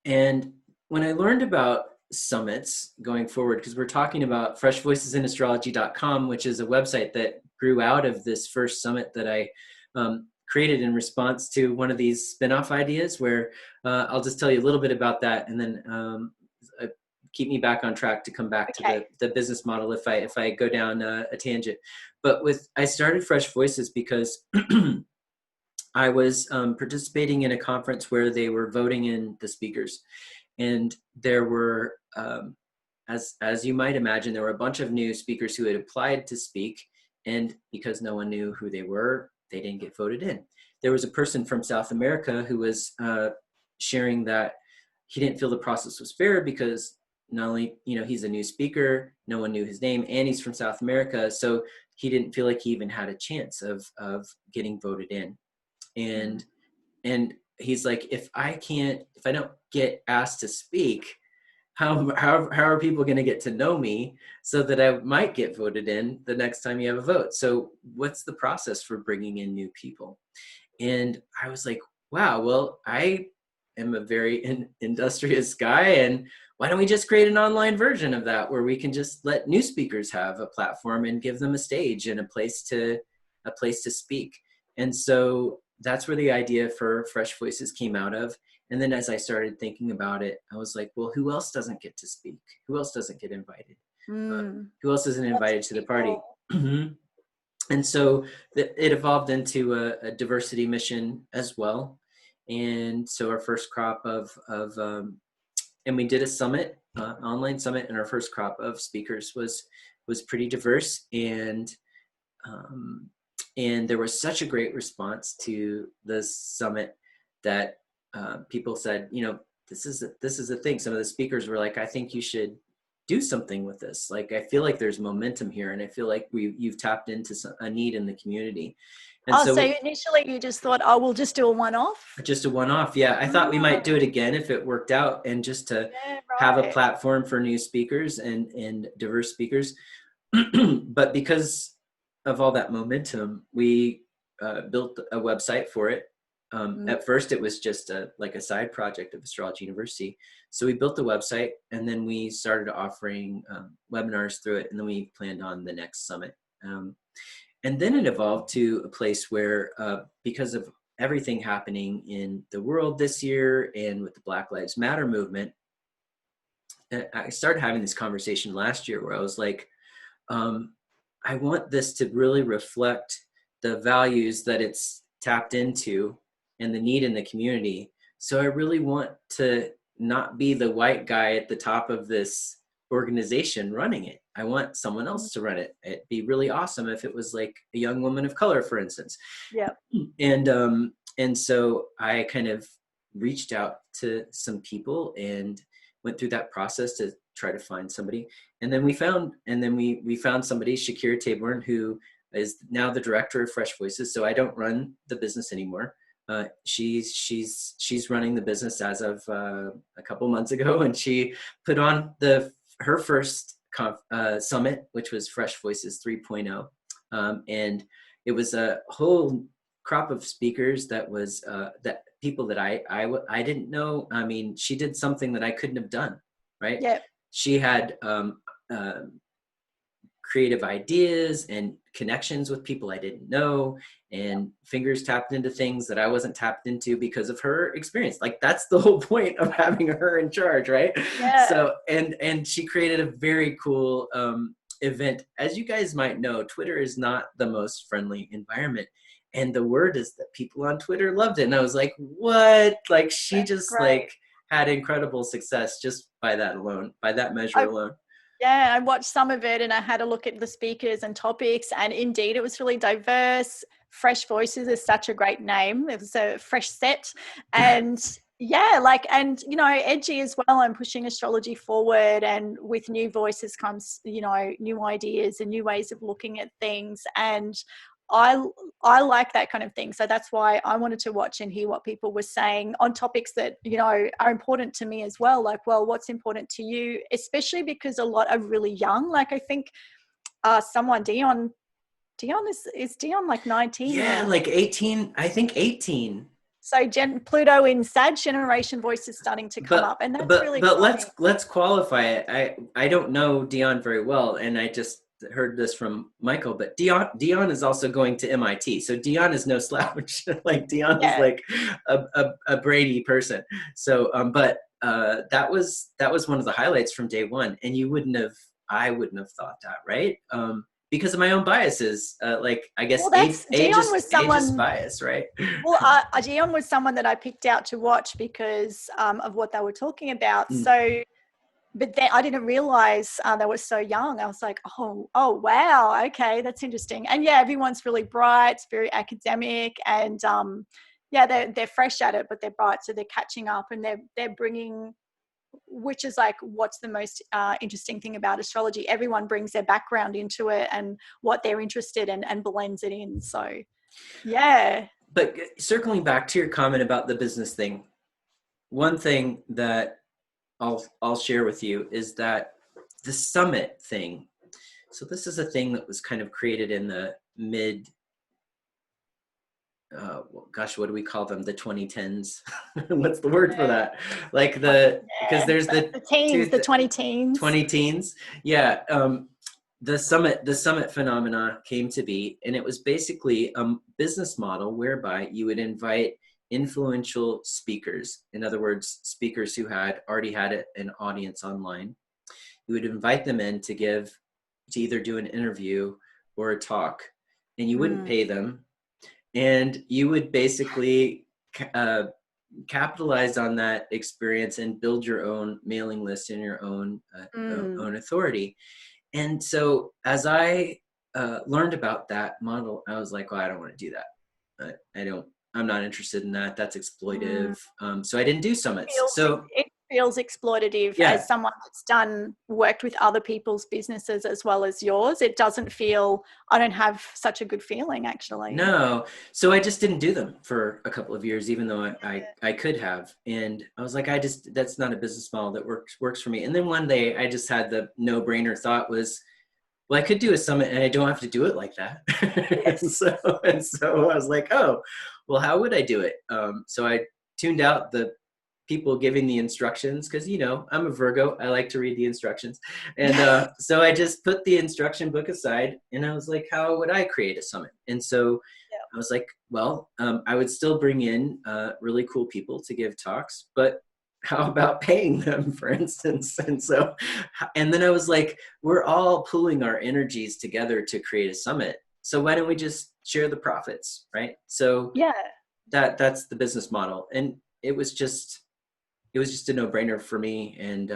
[SPEAKER 2] And when I learned about summits going forward, because we're talking about freshvoicesinastrology.com, which is a website that grew out of this first summit that I created in response to one of these spin-off ideas, where I'll just tell you a little bit about that, and then keep me back on track to come back to the business model if I go down a tangent. But I started Fresh Voices because I was participating in a conference where they were voting in the speakers, and there were, as you might imagine, there were a bunch of new speakers who had applied to speak, and because no one knew who they were, they didn't get voted in. There was a person from South America who was sharing that he didn't feel the process was fair, because not only, you know, he's a new speaker, no one knew his name, and he's from South America, so he didn't feel like he even had a chance of getting voted in. And he's like, if I don't get asked to speak, how are people going to get to know me so that I might get voted in the next time you have a vote? So what's the process for bringing in new people? And I was like, wow, well, I am a very industrious guy, and why don't we just create an online version of that, where we can just let new speakers have a platform and give them a stage and a place to speak. And so that's where the idea for Fresh Voices came out of. And then as I started thinking about it, I was like, well, who else doesn't get to speak? Who else doesn't get invited? Who else isn't invited to the party? And so it evolved into a diversity mission as well. And so our first crop and we did a summit, online summit, and our first crop of speakers was pretty diverse, and there was such a great response to the summit that people said, this is a thing. Some of the speakers were like, I think you should do something with this. Like, I feel like there's momentum here, and I feel like you've tapped into a need in the community. And
[SPEAKER 1] so initially you just thought, oh, we'll just do a one-off?
[SPEAKER 2] Just a one-off, yeah. I thought we might do it again if it worked out, and just to have a platform for new speakers and diverse speakers. But because of all that momentum, we built a website for it. At first, it was just a side project of Astrology University. So we built the website, and then we started offering webinars through it, and then we planned on the next summit. And then it evolved to a place where, because of everything happening in the world this year and with the Black Lives Matter movement, I started having this conversation last year where I was like, I want this to really reflect the values that it's tapped into and the need in the community. So I really want to not be the white guy at the top of this organization running it. I want someone else to run it. It'd be really awesome if it was like a young woman of color, for instance.
[SPEAKER 1] Yeah.
[SPEAKER 2] And so I kind of reached out to some people and went through that process to try to find somebody. And then we found somebody, Shakira Taborn, who is now the director of Fresh Voices. So I don't run the business anymore. She's running the business as of a couple months ago, and she put on her first summit, which was Fresh Voices 3.0. And it was a whole crop of speakers that was that people that I didn't know. I mean, she did something that I couldn't have done, right?
[SPEAKER 1] Yeah.
[SPEAKER 2] She had creative ideas and connections with people I didn't know, and fingers tapped into things that I wasn't tapped into because of her experience. Like, that's the whole point of having her in charge, right?
[SPEAKER 1] Yeah.
[SPEAKER 2] So, and she created a very cool event. As you guys might know, Twitter is not the most friendly environment. And the word is that people on Twitter loved it. And I was like, what? Like, she just had incredible success just by that alone, by that measure alone.
[SPEAKER 1] Yeah, I watched some of it and I had a look at the speakers and topics, and indeed it was really diverse. Fresh Voices is such a great name. It was a fresh set, and and edgy as well. I'm pushing astrology forward, and with new voices comes, new ideas and new ways of looking at things. And I like that kind of thing. So that's why I wanted to watch and hear what people were saying on topics that, are important to me as well. Like, well, what's important to you, especially because a lot are really young. Like, I think Dion is Dion like 19?
[SPEAKER 2] Yeah, like 18, I think 18.
[SPEAKER 1] So Pluto in Sag generation voice is starting to come up, and that's really exciting.
[SPEAKER 2] But let's qualify it. I don't know Dion very well, and I just heard this from Michael, but Dion is also going to MIT. So Dion is no slouch. Like, Dion is like a Brady person. So, but that was one of the highlights from day one. And I wouldn't have thought that, right? Because of my own biases, I guess age is bias, right?
[SPEAKER 1] Well, Dion was someone that I picked out to watch because of what they were talking about. So, but then I didn't realize they were so young. I was like, oh, wow, okay, that's interesting. And yeah, everyone's really bright, it's very academic, and they're fresh at it, but they're bright, so they're catching up, and they're bringing, which is like what's the most interesting thing about astrology. Everyone brings their background into it and what they're interested in and blends it in. So, yeah.
[SPEAKER 2] But circling back to your comment about the business thing, one thing that I'll share with you is that the summit thing. So this is a thing that was kind of created in the mid, what do we call them? The 2010s. What's the word for that? Like because there's the
[SPEAKER 1] teens, the 20 teens.
[SPEAKER 2] 20 teens. Yeah. The summit phenomena came to be, and it was basically a business model whereby you would invite influential speakers. In other words, speakers who had already had an audience online. You would invite them in to either do an interview or a talk, and you wouldn't pay them. And you would basically capitalize on that experience and build your own mailing list and your own own authority. And so as I learned about that model, I was like, well, I don't want to do that. I'm not interested in that. That's exploitive. So I didn't do summits.
[SPEAKER 1] It feels exploitative as someone that's worked with other people's businesses as well as yours. It doesn't feel, I don't have such a good feeling actually.
[SPEAKER 2] No. So I just didn't do them for a couple of years, even though I could have. And I was like, that's not a business model that works for me. And then one day I just had the no-brainer thought was, well, I could do a summit and I don't have to do it like that. and so I was like, oh, well, how would I do it? So I tuned out the people giving the instructions because, I'm a Virgo. I like to read the instructions. And so I just put the instruction book aside and I was like, how would I create a summit? And so I was like, well, I would still bring in really cool people to give talks, but how about paying them, for instance? And then I was like, we're all pooling our energies together to create a summit. So why don't we just share the profits, right? So that's the business model. And it was just a no-brainer for me. And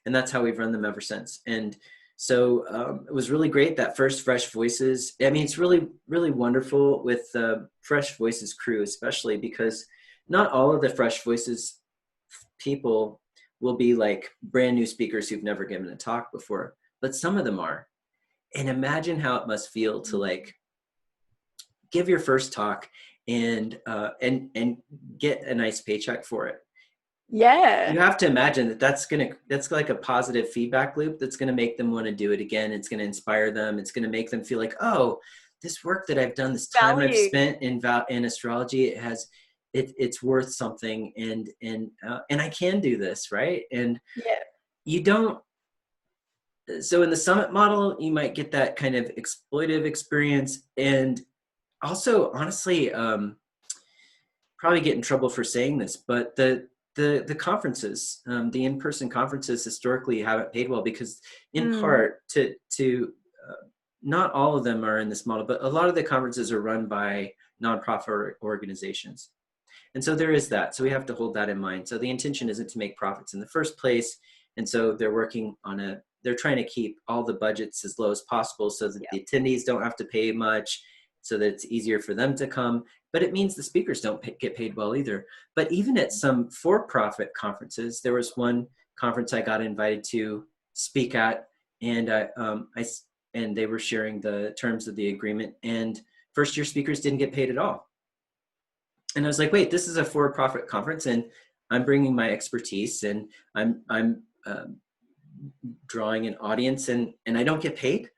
[SPEAKER 2] that's how we've run them ever since. And so it was really great, that first Fresh Voices. I mean, it's really, really wonderful with the Fresh Voices crew, especially because not all of the Fresh Voices people will be like brand new speakers who've never given a talk before, but some of them are. And imagine how it must feel to like give your first talk and get a nice paycheck for it.
[SPEAKER 1] Yeah.
[SPEAKER 2] You have to imagine that's like a positive feedback loop that's going to make them want to do it again. It's going to inspire them. It's going to make them feel like, oh, this work that I've done, this time I've spent in astrology, it's worth something, and I can do this, right? And you don't. So in the summit model, you might get that kind of exploitive experience, and also, honestly, probably get in trouble for saying this, but the conferences, the in-person conferences historically haven't paid well because, in part, to not all of them are in this model, but a lot of the conferences are run by nonprofit organizations. And so there is that. So we have to hold that in mind. So the intention isn't to make profits in the first place. And so they're working on they're trying to keep all the budgets as low as possible so that the attendees don't have to pay much, so that it's easier for them to come. But it means the speakers don't get paid well either. But even at some for-profit conferences, there was one conference I got invited to speak at, and and they were sharing the terms of the agreement, and first-year speakers didn't get paid at all. And I was like, wait, this is a for-profit conference, and I'm bringing my expertise, and I'm drawing an audience, and I don't get paid.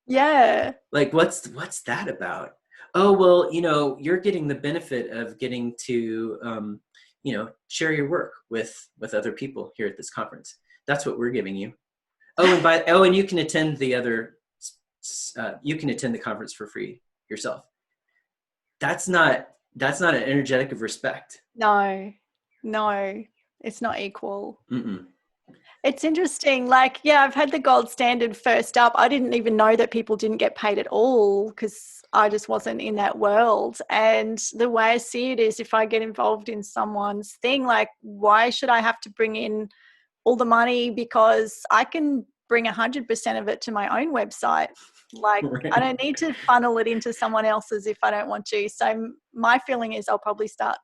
[SPEAKER 1] Yeah.
[SPEAKER 2] Like, what's that about? Oh, well, you're getting the benefit of getting to, share your work with other people here at this conference. That's what we're giving you. Oh, and you can attend the conference for free yourself. That's not an energetic of respect.
[SPEAKER 1] No, it's not equal.
[SPEAKER 2] Mm-mm.
[SPEAKER 1] It's interesting. Like, I've had the gold standard first up. I didn't even know that people didn't get paid at all because I just wasn't in that world. And the way I see it is, if I get involved in someone's thing, like, why should I have to bring in all the money? Because I can bring 100% of it to my own website. Like, right. I don't need to funnel it into someone else's if I don't want to. So my feeling is I'll probably start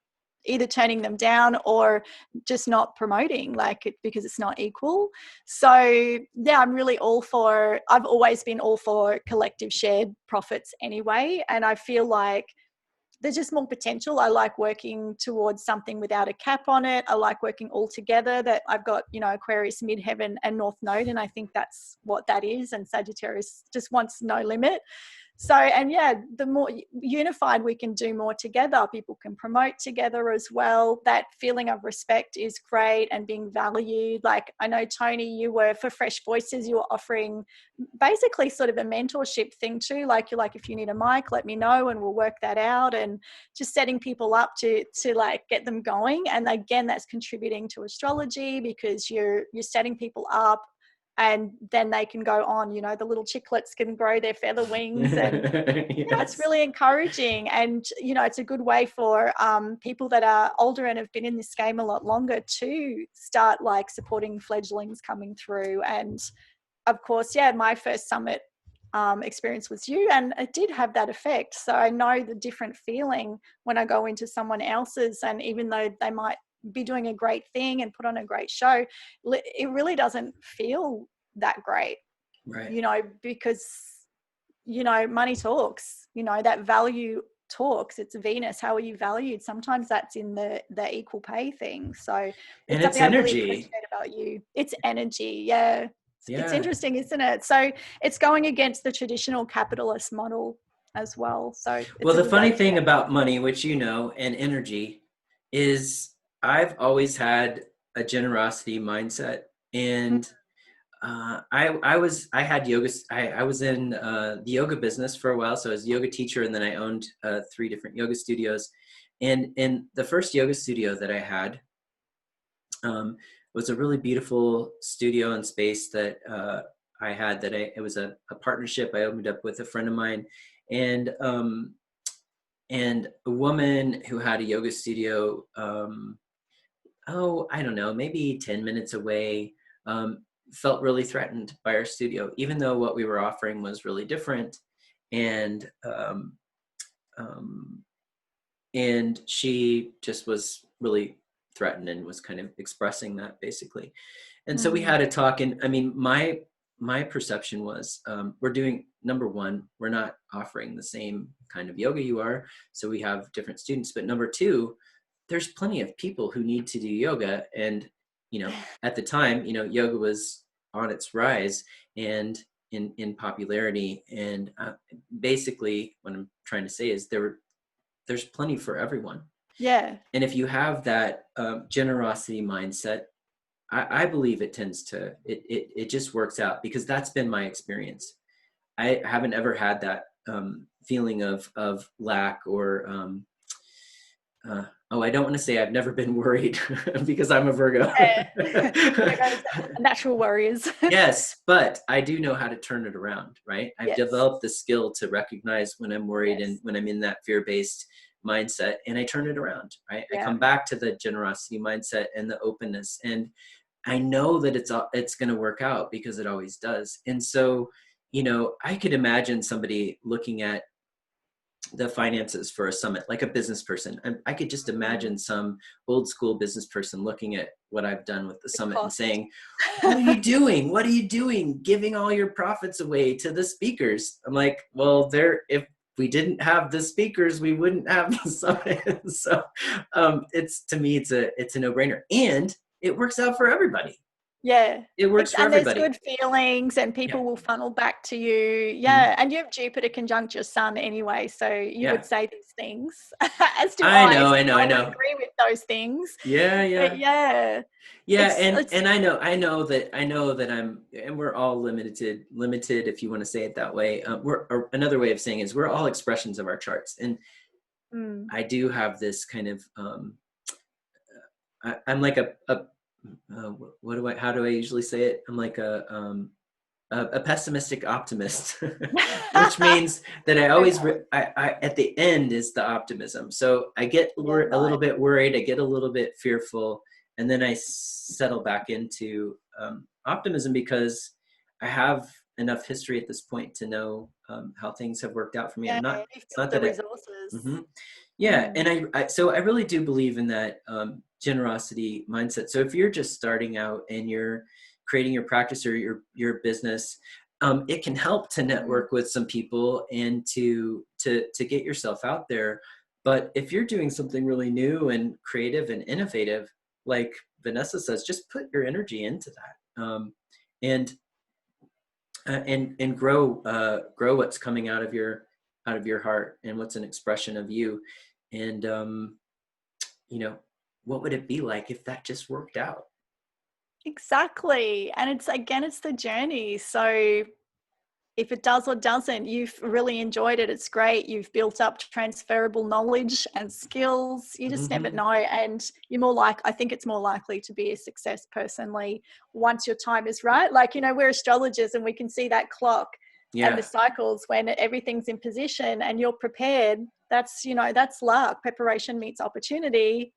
[SPEAKER 1] either turning them down or just not promoting, like, it, because it's not equal. So I'm really I've always been all for collective shared profits anyway. And I feel like there's just more potential. I like working towards something without a cap on it. I like working all together. That I've got, Aquarius, midheaven and North Node. And I think that's what that is. And Sagittarius just wants no limit. So, and the more unified we can do more together, people can promote together as well. That feeling of respect is great and being valued. Like, I know, Tony, you were, for Fresh Voices, you were offering basically sort of a mentorship thing too. Like, you're like, if you need a mic, let me know and we'll work that out, and just setting people up to like get them going. And again, that's contributing to astrology because you're setting people up and then they can go on, you know, the little chicklets can grow their feather wings, and yeah, it's
[SPEAKER 2] Yes.
[SPEAKER 1] really encouraging. And, you know, it's a good way for people that are older and have been in this game a lot longer to start like supporting fledglings coming through. And of course, yeah, my first summit experience was you, and it did have that effect. So I know the different feeling when I go into someone else's, and even though they might be doing a great thing and put on a great show, it really doesn't feel that great,
[SPEAKER 2] Right.
[SPEAKER 1] you know, because, you know, money talks, you know, that value talks. It's Venus. How are you valued? Sometimes that's in the equal pay thing. So
[SPEAKER 2] And
[SPEAKER 1] it's
[SPEAKER 2] it's
[SPEAKER 1] something I really
[SPEAKER 2] energy.
[SPEAKER 1] appreciate about you. It's energy. Yeah. It's
[SPEAKER 2] Yeah.
[SPEAKER 1] interesting, isn't it? So it's going against the traditional capitalist model as well. So
[SPEAKER 2] Well,
[SPEAKER 1] it's a
[SPEAKER 2] the
[SPEAKER 1] good way
[SPEAKER 2] funny
[SPEAKER 1] to
[SPEAKER 2] thing
[SPEAKER 1] connect.
[SPEAKER 2] about money, which you know, and energy, is I've always had a generosity mindset, and I had yoga. I was in the yoga business for a while, so I was a yoga teacher, and then I owned 3 different yoga studios. And the first yoga studio that I had was a really beautiful studio and space that I had. It was a partnership I opened up with a friend of mine, and and a woman who had a yoga studio. I don't know, maybe 10 minutes away. Felt really threatened by our studio, even though what we were offering was really different. And um, and she just was really threatened and was kind of expressing that basically. And so we
[SPEAKER 1] Mm.
[SPEAKER 2] had a talk, and I mean, my perception was, we're doing, number one, we're not offering the same kind of yoga you are, so we have different students. But number two, there's plenty of people who need to do yoga, and you know, at the time, you know, yoga was on its rise and in popularity, and basically what I'm trying to say is there's plenty for everyone.
[SPEAKER 1] Yeah.
[SPEAKER 2] And if you have that generosity mindset, I believe it tends to, it just works out, because that's been my experience. I haven't ever had that feeling of lack or, I don't want to say I've never been worried because I'm a Virgo.
[SPEAKER 1] Yeah. Virgos are natural warriors.
[SPEAKER 2] Yes, but I do know how to turn it around, right? I've
[SPEAKER 1] Yes.
[SPEAKER 2] developed the skill to recognize when I'm worried and
[SPEAKER 1] Yes.
[SPEAKER 2] when I'm in that fear-based mindset, and I turn it around, right? I
[SPEAKER 1] Yeah.
[SPEAKER 2] come back to the generosity mindset and the openness, and I know that it's going to work out, because it always does. And so, you know, I could imagine somebody looking at the finances for a summit, like a business person. I could just
[SPEAKER 1] Mm.
[SPEAKER 2] imagine some old school business person looking at what I've done with the
[SPEAKER 1] The
[SPEAKER 2] summit and
[SPEAKER 1] cost.
[SPEAKER 2] saying, what are you doing? What are you doing? Giving all your profits away to the speakers. I'm like, well, if we didn't have the speakers, we wouldn't have the summit. So to me, it's a no-brainer. And it works out for everybody.
[SPEAKER 1] Yeah.
[SPEAKER 2] It works for
[SPEAKER 1] And there's
[SPEAKER 2] everybody.
[SPEAKER 1] good feelings, and
[SPEAKER 2] Yeah.
[SPEAKER 1] people will funnel back to you.
[SPEAKER 2] Mhm.
[SPEAKER 1] Yeah. And you have Jupiter conjunct your sun anyway. So you
[SPEAKER 2] Yeah.
[SPEAKER 1] would say these things, as do
[SPEAKER 2] I
[SPEAKER 1] I.
[SPEAKER 2] know,
[SPEAKER 1] So
[SPEAKER 2] I know, I
[SPEAKER 1] I would
[SPEAKER 2] know.
[SPEAKER 1] agree with those things.
[SPEAKER 2] Yeah,
[SPEAKER 1] But
[SPEAKER 2] yeah.
[SPEAKER 1] yeah,
[SPEAKER 2] Yeah,
[SPEAKER 1] it's
[SPEAKER 2] and I know that and we're all limited, if you want to say it that way. Or another way of saying is we're all expressions of our charts, and
[SPEAKER 1] mm,
[SPEAKER 2] I do have this kind of I'm like what do I how do I usually say it? I'm like a pessimistic optimist, which means that I
[SPEAKER 1] very
[SPEAKER 2] always
[SPEAKER 1] valid.
[SPEAKER 2] I at the end is the optimism. So I get
[SPEAKER 1] Yeah,
[SPEAKER 2] a little
[SPEAKER 1] right.
[SPEAKER 2] bit worried, I get a little bit fearful, and then I settle back into optimism, because I have enough history at this point to know how things have worked out for me.
[SPEAKER 1] Yeah, you've
[SPEAKER 2] It's
[SPEAKER 1] got
[SPEAKER 2] not
[SPEAKER 1] the
[SPEAKER 2] that it.
[SPEAKER 1] resources.
[SPEAKER 2] Mhm. Yeah,
[SPEAKER 1] Mm,
[SPEAKER 2] and so I really do believe in that generosity mindset. So if you're just starting out and you're creating your practice or your business, it can help to
[SPEAKER 1] mm,
[SPEAKER 2] network with some people and to get yourself out there. But if you're doing something really new and creative and innovative, like Vanessa says, just put your energy into that, and and grow what's coming out of your heart and what's an expression of you. And you know, what would it be like if that just worked out?
[SPEAKER 1] exactly. And it's again, it's the journey. So if it does or doesn't, you've really enjoyed it. It's great. You've built up transferable knowledge and skills. You just never know. And you're more like, I think it's more likely to be a success personally once your time is right. Like, you know, we're astrologers and we can see that clock and the cycles when everything's in position and you're prepared. That's, you know, that's luck. Preparation meets opportunity.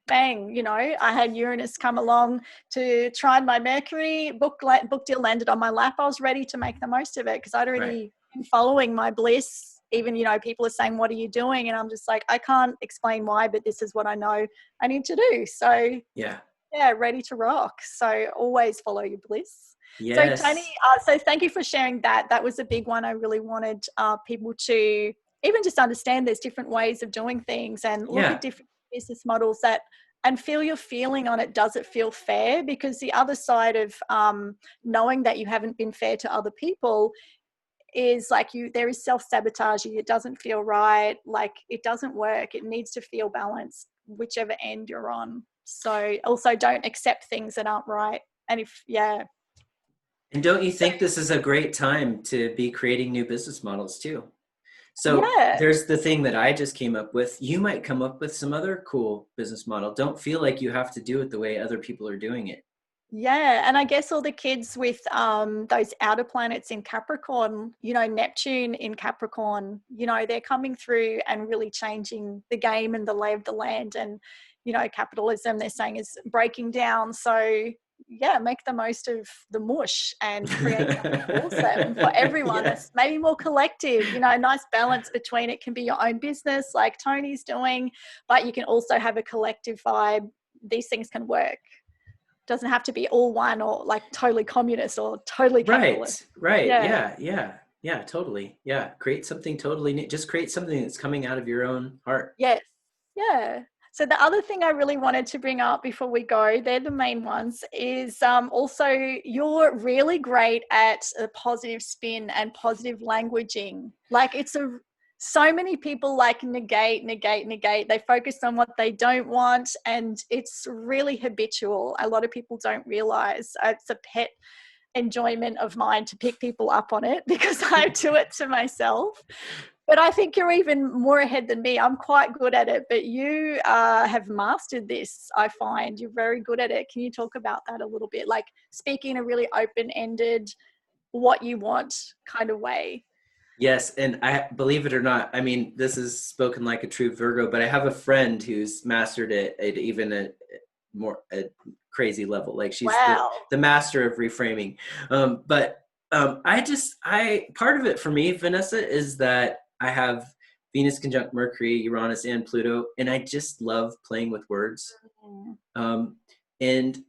[SPEAKER 1] Bang, you know, I had Uranus come along to trine my Mercury, book deal landed on my lap. I was ready to make the most of it because I'd already been following my bliss. Even, you know, people are saying, what are you doing? And I'm just like, I can't explain why, but this is what I know I need to do. So yeah, ready to rock. So always follow your bliss.
[SPEAKER 2] Yes.
[SPEAKER 1] So Tony, so thank you for sharing that. That was a big one. I really wanted people to even just understand there's different ways of doing things and look at different business models and feel your feeling on it. Does it feel fair? Because the other side of knowing that you haven't been fair to other people is like there is self-sabotage. It doesn't feel right. Like it doesn't work. It needs to feel balanced, whichever end you're on. So also don't accept things that aren't right. And
[SPEAKER 2] and don't you think this is a great time to be creating new business models too? So there's the thing that I just came up with. You might come up with some other cool business model. Don't feel like you have to do it the way other people are doing it.
[SPEAKER 1] Yeah. And I guess all the kids with those outer planets in Capricorn, you know, Neptune in Capricorn, you know, they're coming through and really changing the game and the lay of the land. And, you know, capitalism, they're saying, is breaking down. So yeah, make the most of the mush and create something awesome for everyone. That's maybe more collective, you know, a nice balance between it can be your own business like Tony's doing, but you can also have a collective vibe. These things can work. Doesn't have to be all one or like totally communist or totally capitalist.
[SPEAKER 2] Right. Yeah, totally. Yeah. Create something totally new. Just create something that's coming out of your own heart.
[SPEAKER 1] Yes. Yeah. So the other thing I really wanted to bring up before we go, they're the main ones, is also you're really great at a positive spin and positive languaging. Like so many people like negate. They focus on what they don't want and it's really habitual. A lot of people don't realize it's a pet enjoyment of mine to pick people up on it because I do it to myself. But I think you're even more ahead than me. I'm quite good at it, but you have mastered this, I find. You're very good at it. Can you talk about that a little bit? Like speaking in a really open-ended, what you want kind of way.
[SPEAKER 2] Yes, and I believe it or not, I mean, this is spoken like a true Virgo, but I have a friend who's mastered it at even a crazy level. Like she's the master of reframing. But part of it for me, Vanessa, is that I have Venus conjunct Mercury, Uranus, and Pluto, and I just love playing with words. And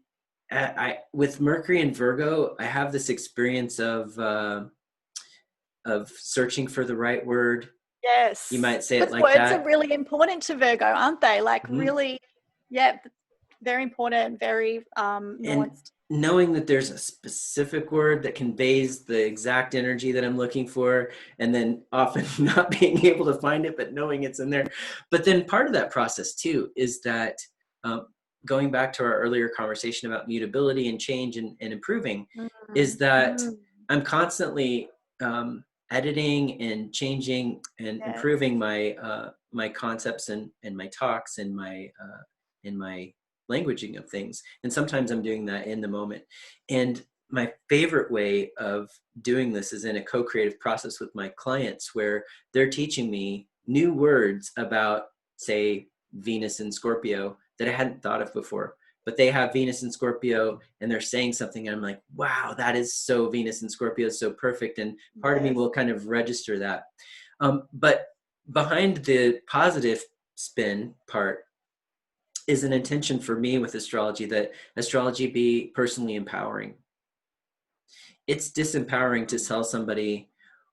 [SPEAKER 2] with Mercury and Virgo, I have this experience of searching for the right word.
[SPEAKER 1] Yes,
[SPEAKER 2] you might say it like
[SPEAKER 1] words
[SPEAKER 2] that.
[SPEAKER 1] Words are really important to Virgo, aren't they? Like really, very important, very nuanced.
[SPEAKER 2] And knowing that there's a specific word that conveys the exact energy that I'm looking for, and then often not being able to find it, but knowing it's in there. But then part of that process too is that going back to our earlier conversation about mutability and change and improving, is that I'm constantly editing and changing and improving my my concepts and my talks and my languaging of things. And sometimes I'm doing that in the moment. And my favorite way of doing this is in a co-creative process with my clients where they're teaching me new words about, say, Venus and Scorpio that I hadn't thought of before. But they have Venus and Scorpio and they're saying something and I'm like, wow, that is so Venus and Scorpio, so perfect. And part of me will kind of register that. But behind the positive spin part is an intention for me with astrology, that astrology be personally empowering. It's disempowering to tell somebody,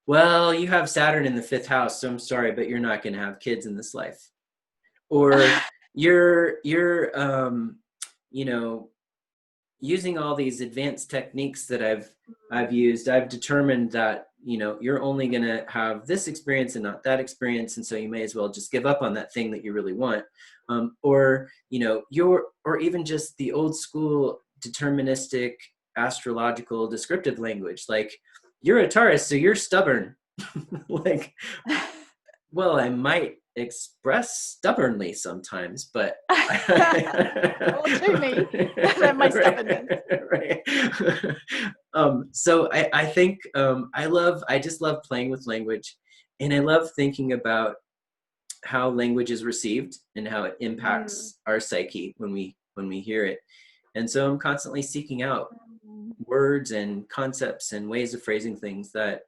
[SPEAKER 2] well, you have Saturn in the 5th house, so I'm sorry, but you're not going to have kids in this life. Or you're you know, using all these advanced techniques that I've used, I've determined that, you know, you're only going to have this experience and not that experience. And so you may as well just give up on that thing that you really want. Or, you know, or even just the old school deterministic astrological descriptive language. Like, you're a Taurus, so you're stubborn. Like, well, I might express stubbornly sometimes, but
[SPEAKER 1] Or to me, they're my stubbornness.
[SPEAKER 2] Right. So I think I just love playing with language, and I love thinking about how language is received and how it impacts our psyche when we hear it. And so I'm constantly seeking out words and concepts and ways of phrasing things that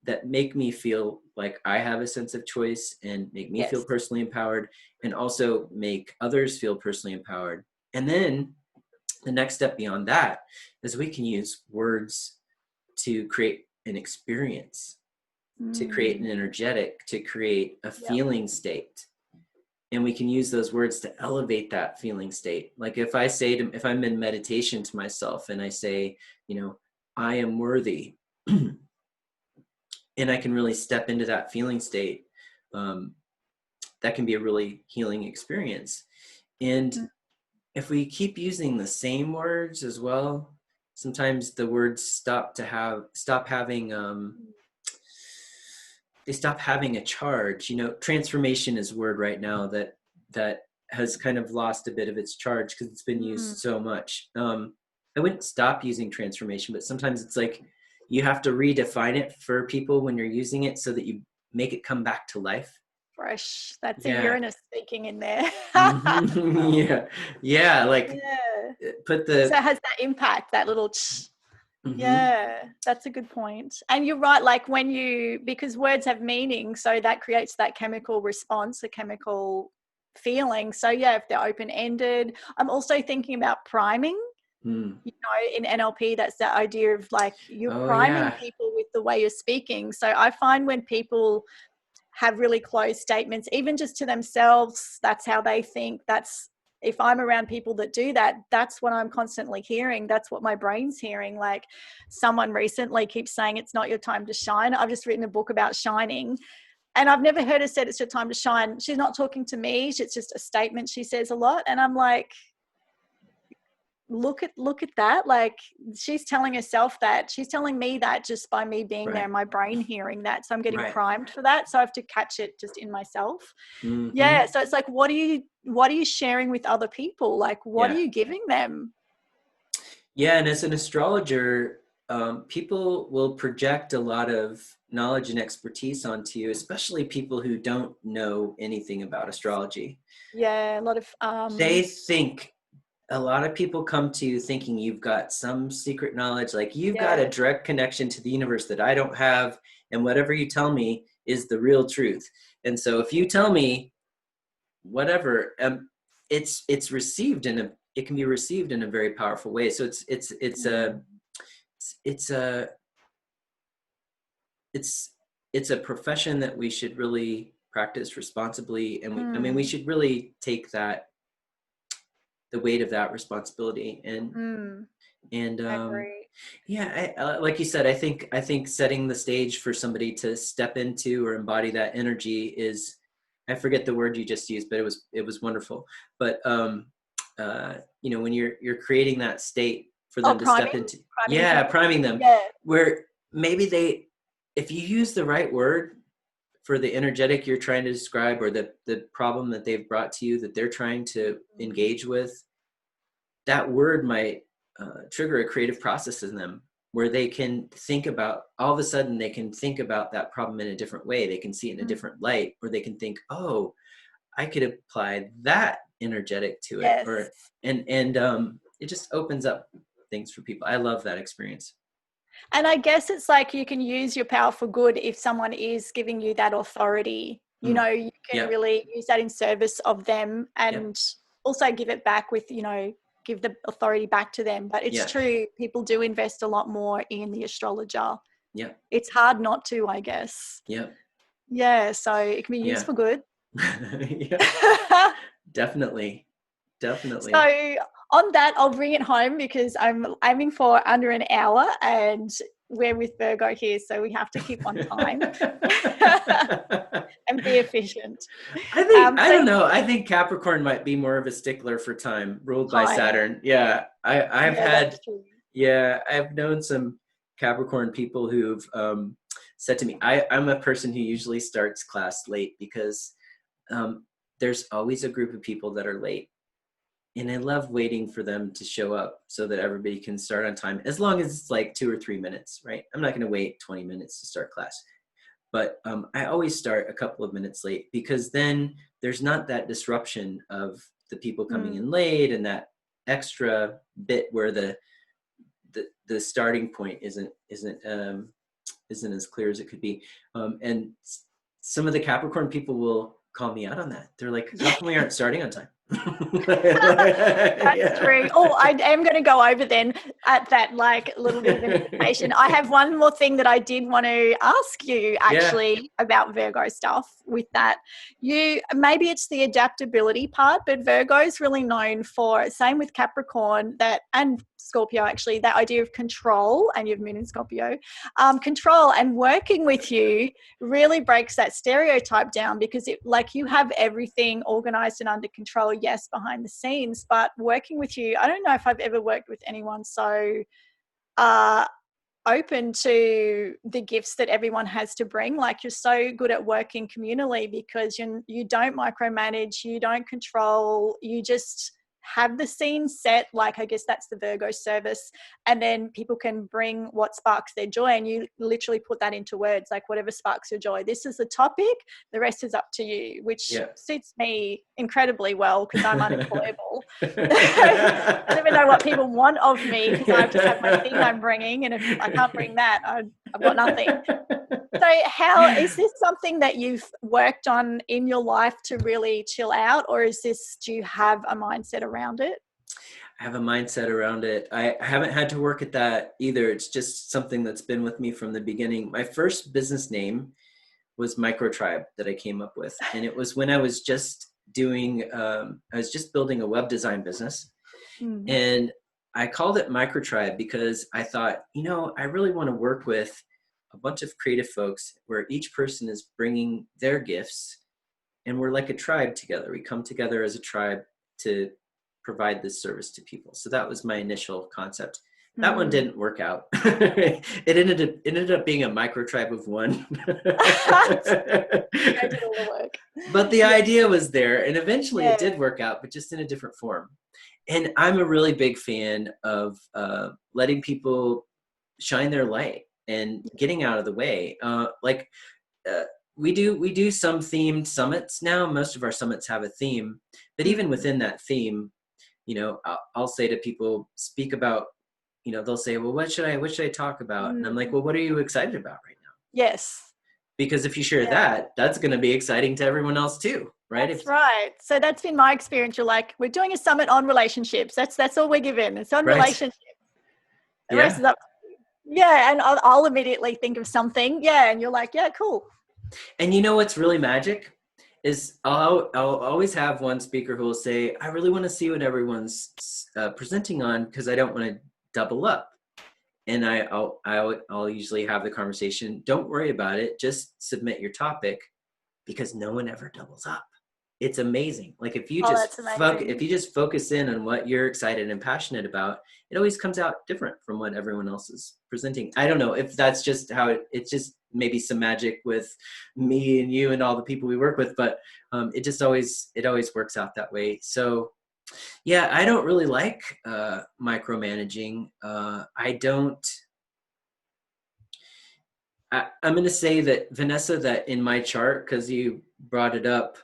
[SPEAKER 2] that make me feel like I have a sense of choice and make me feel personally empowered, and also make others feel personally empowered. And then the next step beyond that is we can use words to create an experience, to create an energetic, to create a feeling state. And we can use those words to elevate that feeling state. Like if I'm in meditation to myself and I say, I am worthy, and I can really step into that feeling state, that can be a really healing experience. And if we keep using the same words as well, sometimes the words stop having a charge. Transformation is a word right now that has kind of lost a bit of its charge because it's been used so much. I wouldn't stop using transformation, but sometimes it's like you have to redefine it for people when you're using it so that you make it come back to life.
[SPEAKER 1] Fresh. That's a Uranus speaking in there.
[SPEAKER 2] Yeah. Like put the.
[SPEAKER 1] So it has that impact, that little. Yeah, that's a good point. And you're right. Like because words have meaning, so that creates that chemical response, a chemical feeling. So yeah, if they're open-ended, I'm also thinking about priming. In NLP, that's the idea of like you're priming people with the way you're speaking. So I find when people have really closed statements, even just to themselves, that's how they think. If I'm around people that do that, that's what I'm constantly hearing. That's what my brain's hearing. Like someone recently keeps saying it's not your time to shine. I've just written a book about shining, and I've never heard her said it's your time to shine. She's not talking to me. It's just a statement she says a lot. And I'm like, look at that. Like she's telling herself that. She's telling me that just by me being there, my brain hearing that. So I'm getting primed for that. So I have to catch it just in myself. Yeah. So it's like, what are you sharing with other people? Like, what are you giving them?
[SPEAKER 2] Yeah. And as an astrologer, people will project a lot of knowledge and expertise onto you, especially people who don't know anything about astrology.
[SPEAKER 1] Yeah. A lot of,
[SPEAKER 2] a lot of people come to you thinking you've got some secret knowledge, like you've got a direct connection to the universe that I don't have, and whatever you tell me is the real truth. And so if you tell me whatever, it's received it can be received in a very powerful way. So it's a profession that we should really practice responsibly, and we should really take the weight of that responsibility. And like you said, I think setting the stage for somebody to step into or embody that energy is, I forget the word you just used, but it was wonderful. But when you're creating that state for them to step into, priming them, where maybe if you use the right word for the energetic you're trying to describe, or the problem that they've brought to you that they're trying to engage with, that word might trigger a creative process in them where they can think about, all of a sudden they can think about that problem in a different way. They can see it in a different light, or they can think, oh, I could apply that energetic to it. And it just opens up things for people. I love that experience.
[SPEAKER 1] And I guess it's like you can use your power for good if someone is giving you that authority. You can really use that in service of them, and also give it back with, give the authority back to them. But it's true, people do invest a lot more in the astrologer. Yeah. It's hard not to, I guess. Yeah. Yeah. So it can be used for good.
[SPEAKER 2] Definitely.
[SPEAKER 1] So on that, I'll bring it home because I'm aiming for under an hour, and we're with Virgo here, so we have to keep on time and be efficient.
[SPEAKER 2] I don't know. I think Capricorn might be more of a stickler for time, ruled by Saturn. Yeah, I've known some Capricorn people who've said to me, I'm a person who usually starts class late because there's always a group of people that are late. And I love waiting for them to show up so that everybody can start on time, as long as it's like 2 or 3 minutes, right? I'm not going to wait 20 minutes to start class. But I always start a couple of minutes late, because then there's not that disruption of the people coming in late and that extra bit where the starting point isn't as clear as it could be. And some of the Capricorn people will call me out on that. They're like, how come we aren't starting on time?
[SPEAKER 1] That's true. Oh, I am going to go over then at that like little bit of information. I have one more thing that I did want to ask you actually about Virgo stuff with that. Maybe it's the adaptability part, but Virgo is really known for, same with Capricorn and Scorpio actually, that idea of control, and you have Moon in Scorpio, control, and working with you really breaks that stereotype down, because you have everything organized and under control, yes, behind the scenes, but working with you, I don't know if I've ever worked with anyone so open to the gifts that everyone has to bring. Like, you're so good at working communally, because you don't micromanage, you don't control, you just have the scene set. Like, I guess that's the Virgo service, and then people can bring what sparks their joy, and you literally put that into words, like, whatever sparks your joy, this is the topic, the rest is up to you, which suits me incredibly well, because I'm unemployable. I don't even know what people want of me, because I just have my thing I'm bringing, and if I can't bring that, I've got nothing. So how is this something that you've worked on in your life to really chill out, or do you have a mindset around it?
[SPEAKER 2] I have a mindset around it. I haven't had to work at that either. It's just something that's been with me from the beginning. My first business name was Microtribe that I came up with. And it was when I was just building a web design business. And I called it Microtribe because I thought, I really want to work with a bunch of creative folks where each person is bringing their gifts, and we're like a tribe together. We come together as a tribe to provide this service to people. So that was my initial concept. That one didn't work out. It ended up being a micro tribe of one.
[SPEAKER 1] I did all the work.
[SPEAKER 2] But the idea was there, and eventually it did work out, but just in a different form. And I'm a really big fan of letting people shine their light and getting out of the way. We do some themed summits now. Most of our summits have a theme, but even within that theme, I'll say to people, speak about, they'll say, well, what should I talk about? And I'm like, well, what are you excited about right now?
[SPEAKER 1] Yes.
[SPEAKER 2] Because if you share that's going to be exciting to everyone else too, right?
[SPEAKER 1] That's right. So that's been my experience. You're like, we're doing a summit on relationships. That's all we're given. It's on relationships. The rest is up. Yeah. And I'll immediately think of something. Yeah. And you're like, yeah, cool.
[SPEAKER 2] And you know what's really magic is I'll always have one speaker who will say, I really want to see what everyone's presenting on, because I don't want to double up. And I'll usually have the conversation, don't worry about it, just submit your topic, because no one ever doubles up. It's amazing. Like, if you just focus in on what you're excited and passionate about, it always comes out different from what everyone else is presenting. I don't know if that's just how it's just maybe some magic with me and you and all the people we work with, but it always works out that way. So yeah, I don't really like micromanaging. I'm going to say that, Vanessa, that in my chart, because you brought it up,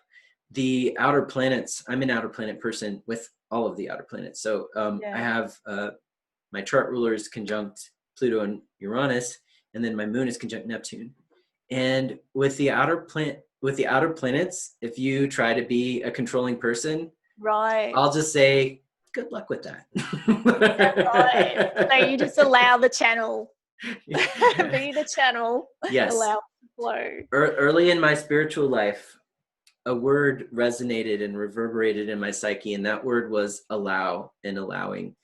[SPEAKER 2] the outer planets, I'm an outer planet person with all of the outer planets. So I have my chart ruler is conjunct Pluto and Uranus, and then my moon is conjunct Neptune. And with the outer planets, if you try to be a controlling person, right, I'll just say, good luck with that.
[SPEAKER 1] Right. So you just allow the channel. Be the channel.
[SPEAKER 2] Yes.
[SPEAKER 1] Allow the flow.
[SPEAKER 2] Early in my spiritual life, a word resonated and reverberated in my psyche, and that word was allow and allowing.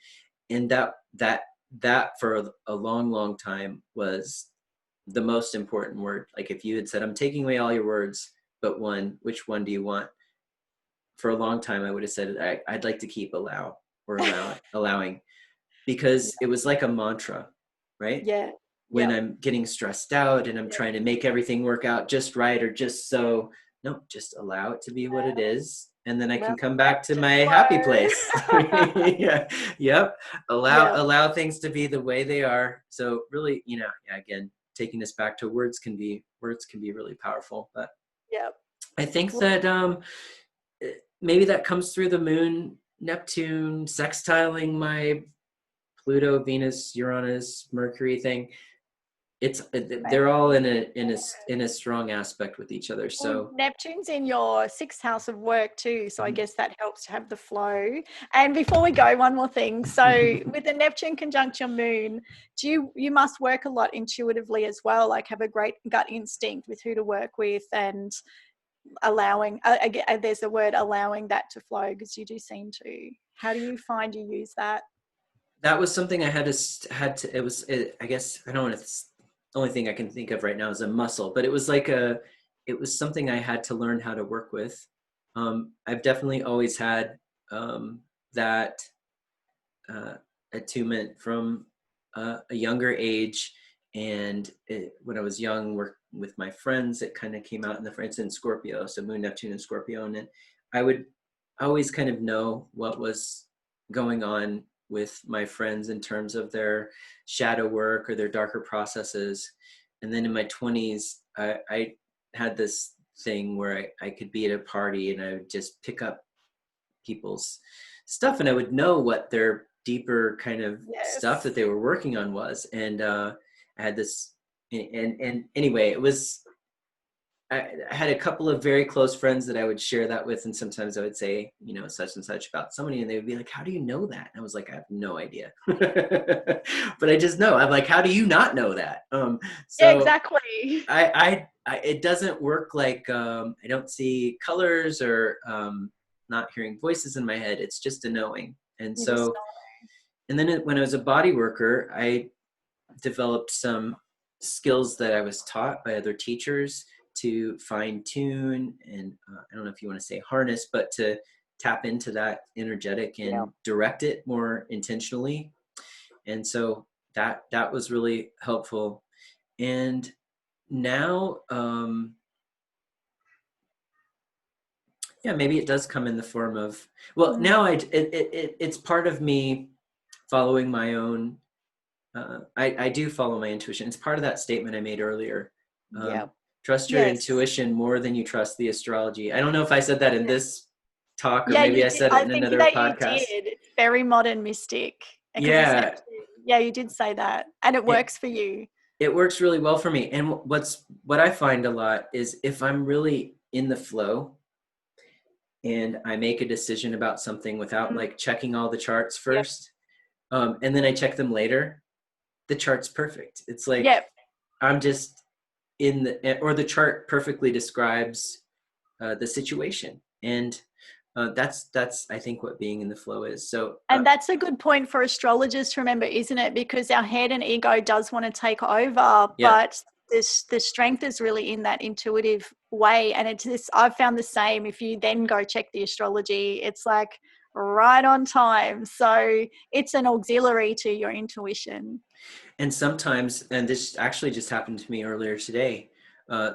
[SPEAKER 2] And that for a long, long time was the most important word. Like, if you had said, I'm taking away all your words but one, which one do you want? For a long time, I would have said, I'd like to keep allowing, because it was like a mantra, right?
[SPEAKER 1] Yeah.
[SPEAKER 2] when I'm getting stressed out and I'm trying to make everything work out just right or just so. Nope, just allow it to be what it is. And then I can come back to my happy place. Yeah. Yep. Allow things to be the way they are. So really, again, taking us back to words can be really powerful. But I think that maybe that comes through the moon, Neptune sextiling my Pluto, Venus, Uranus, Mercury thing. They're all in a strong aspect with each other. So
[SPEAKER 1] Neptune's in your 6th house of work too, so I guess that helps to have the flow. And before we go, one more thing. So with the Neptune conjunct your moon, you must work a lot intuitively as well, like have a great gut instinct with who to work with and allowing there's the word allowing that to flow, because you do seem to. How do you find you use that?
[SPEAKER 2] That was something I had to I guess I don't want to, the only thing I can think of right now is a muscle, but it was something I had to learn how to work with. I've definitely always had that attunement from a younger age. And when I was young, worked with my friends, it kind of came out it's in Scorpio, so Moon, Neptune, and Scorpio. And I would always kind of know what was going on with my friends in terms of their shadow work or their darker processes. And then in my 20s, I had this thing where I could be at a party and I would just pick up people's stuff and I would know what their deeper kind of stuff that they were working on was. And I had this, and anyway, it was, I had a couple of very close friends that I would share that with. And sometimes I would say, such and such about somebody, and they would be like, how do you know that? And I was like, I have no idea. But I just know. I'm like, how do you not know that? So
[SPEAKER 1] exactly.
[SPEAKER 2] it doesn't work like, I don't see colors or not hearing voices in my head. It's just a knowing. And so, and then when I was a body worker, I developed some skills that I was taught by other teachers to fine tune and I don't know if you want to say harness, but to tap into that energetic and direct it more intentionally. And so that was really helpful. And now, maybe it does come in the form of, now it's part of me following my own, I do follow my intuition. It's part of that statement I made earlier. Trust your intuition more than you trust the astrology. I don't know if I said that in this talk or maybe I said it in another podcast.
[SPEAKER 1] You did. It's very modern mystic.
[SPEAKER 2] Yeah.
[SPEAKER 1] You did say that. And it works for you.
[SPEAKER 2] It works really well for me. And what I find a lot is if I'm really in the flow and I make a decision about something without like checking all the charts first, and then I check them later, the chart's perfect. It's like, I'm just or the chart perfectly describes the situation. And that's I think what being in the flow is. So
[SPEAKER 1] and that's a good point for astrologers to remember, isn't it? Because our head and ego does want to take over, but the strength is really in that intuitive way. And it's this, I've found the same. If you then go check the astrology, it's like right on time. So it's an auxiliary to your intuition.
[SPEAKER 2] And sometimes, and this actually just happened to me earlier today,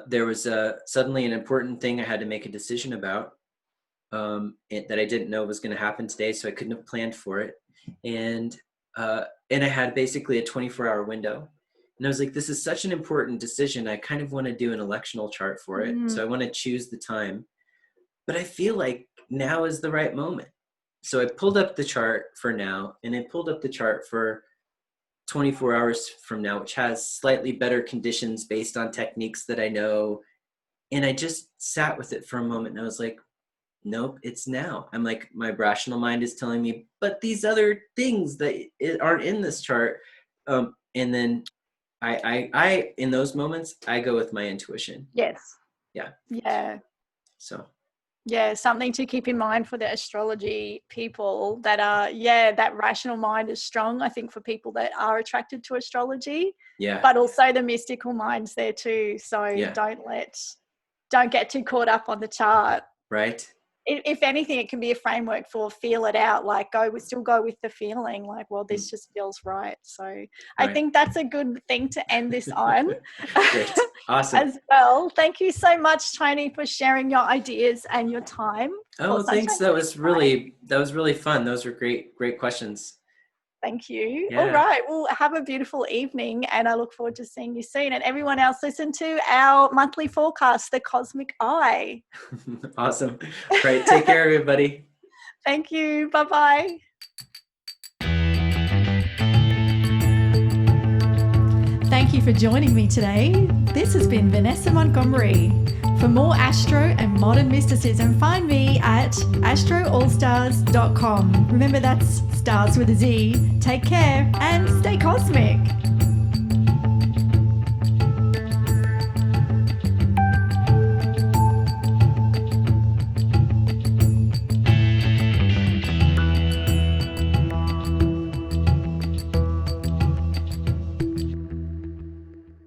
[SPEAKER 2] there was suddenly an important thing I had to make a decision about that I didn't know was going to happen today, so I couldn't have planned for it. And I had basically a 24-hour window. And I was like, this is such an important decision. I kind of want to do an electional chart for it. So I want to choose the time. But I feel like now is the right moment. So I pulled up the chart for now, and I pulled up the chart for 24 hours from now, which has slightly better conditions based on techniques that I know. And I just sat with it for a moment and I was like, nope, it's now. I'm like, my rational mind is telling me, but these other things that aren't in this chart. And then I in those moments, I go with my intuition.
[SPEAKER 1] Yes.
[SPEAKER 2] Yeah.
[SPEAKER 1] Yeah.
[SPEAKER 2] So.
[SPEAKER 1] Yeah, something to keep in mind for the astrology people that are, that rational mind is strong, I think, for people that are attracted to astrology.
[SPEAKER 2] Yeah.
[SPEAKER 1] But also the mystical mind's there too. So don't get too caught up on the chart.
[SPEAKER 2] Right.
[SPEAKER 1] if anything, it can be a framework for feel it out, like still go with the feeling, like, well, this just feels right. So I think that's a good thing to end this on.
[SPEAKER 2] Great. Awesome.
[SPEAKER 1] As well. Thank you so much, Tony, for sharing your ideas and your time.
[SPEAKER 2] Oh, thanks. That was really fun. Those were great questions.
[SPEAKER 1] Thank you. Yeah. All right. Well, have a beautiful evening, and I look forward to seeing you soon. And everyone else, listen to our monthly forecast, The Cosmic Eye.
[SPEAKER 2] Awesome. Right. Take care, everybody.
[SPEAKER 1] Thank you. Bye-bye. Thank you for joining me today. This has been Vanessa Montgomery. For more astro and modern mysticism, find me at astroallstars.com. Remember, that's stars with a Z. Take care and stay cosmic.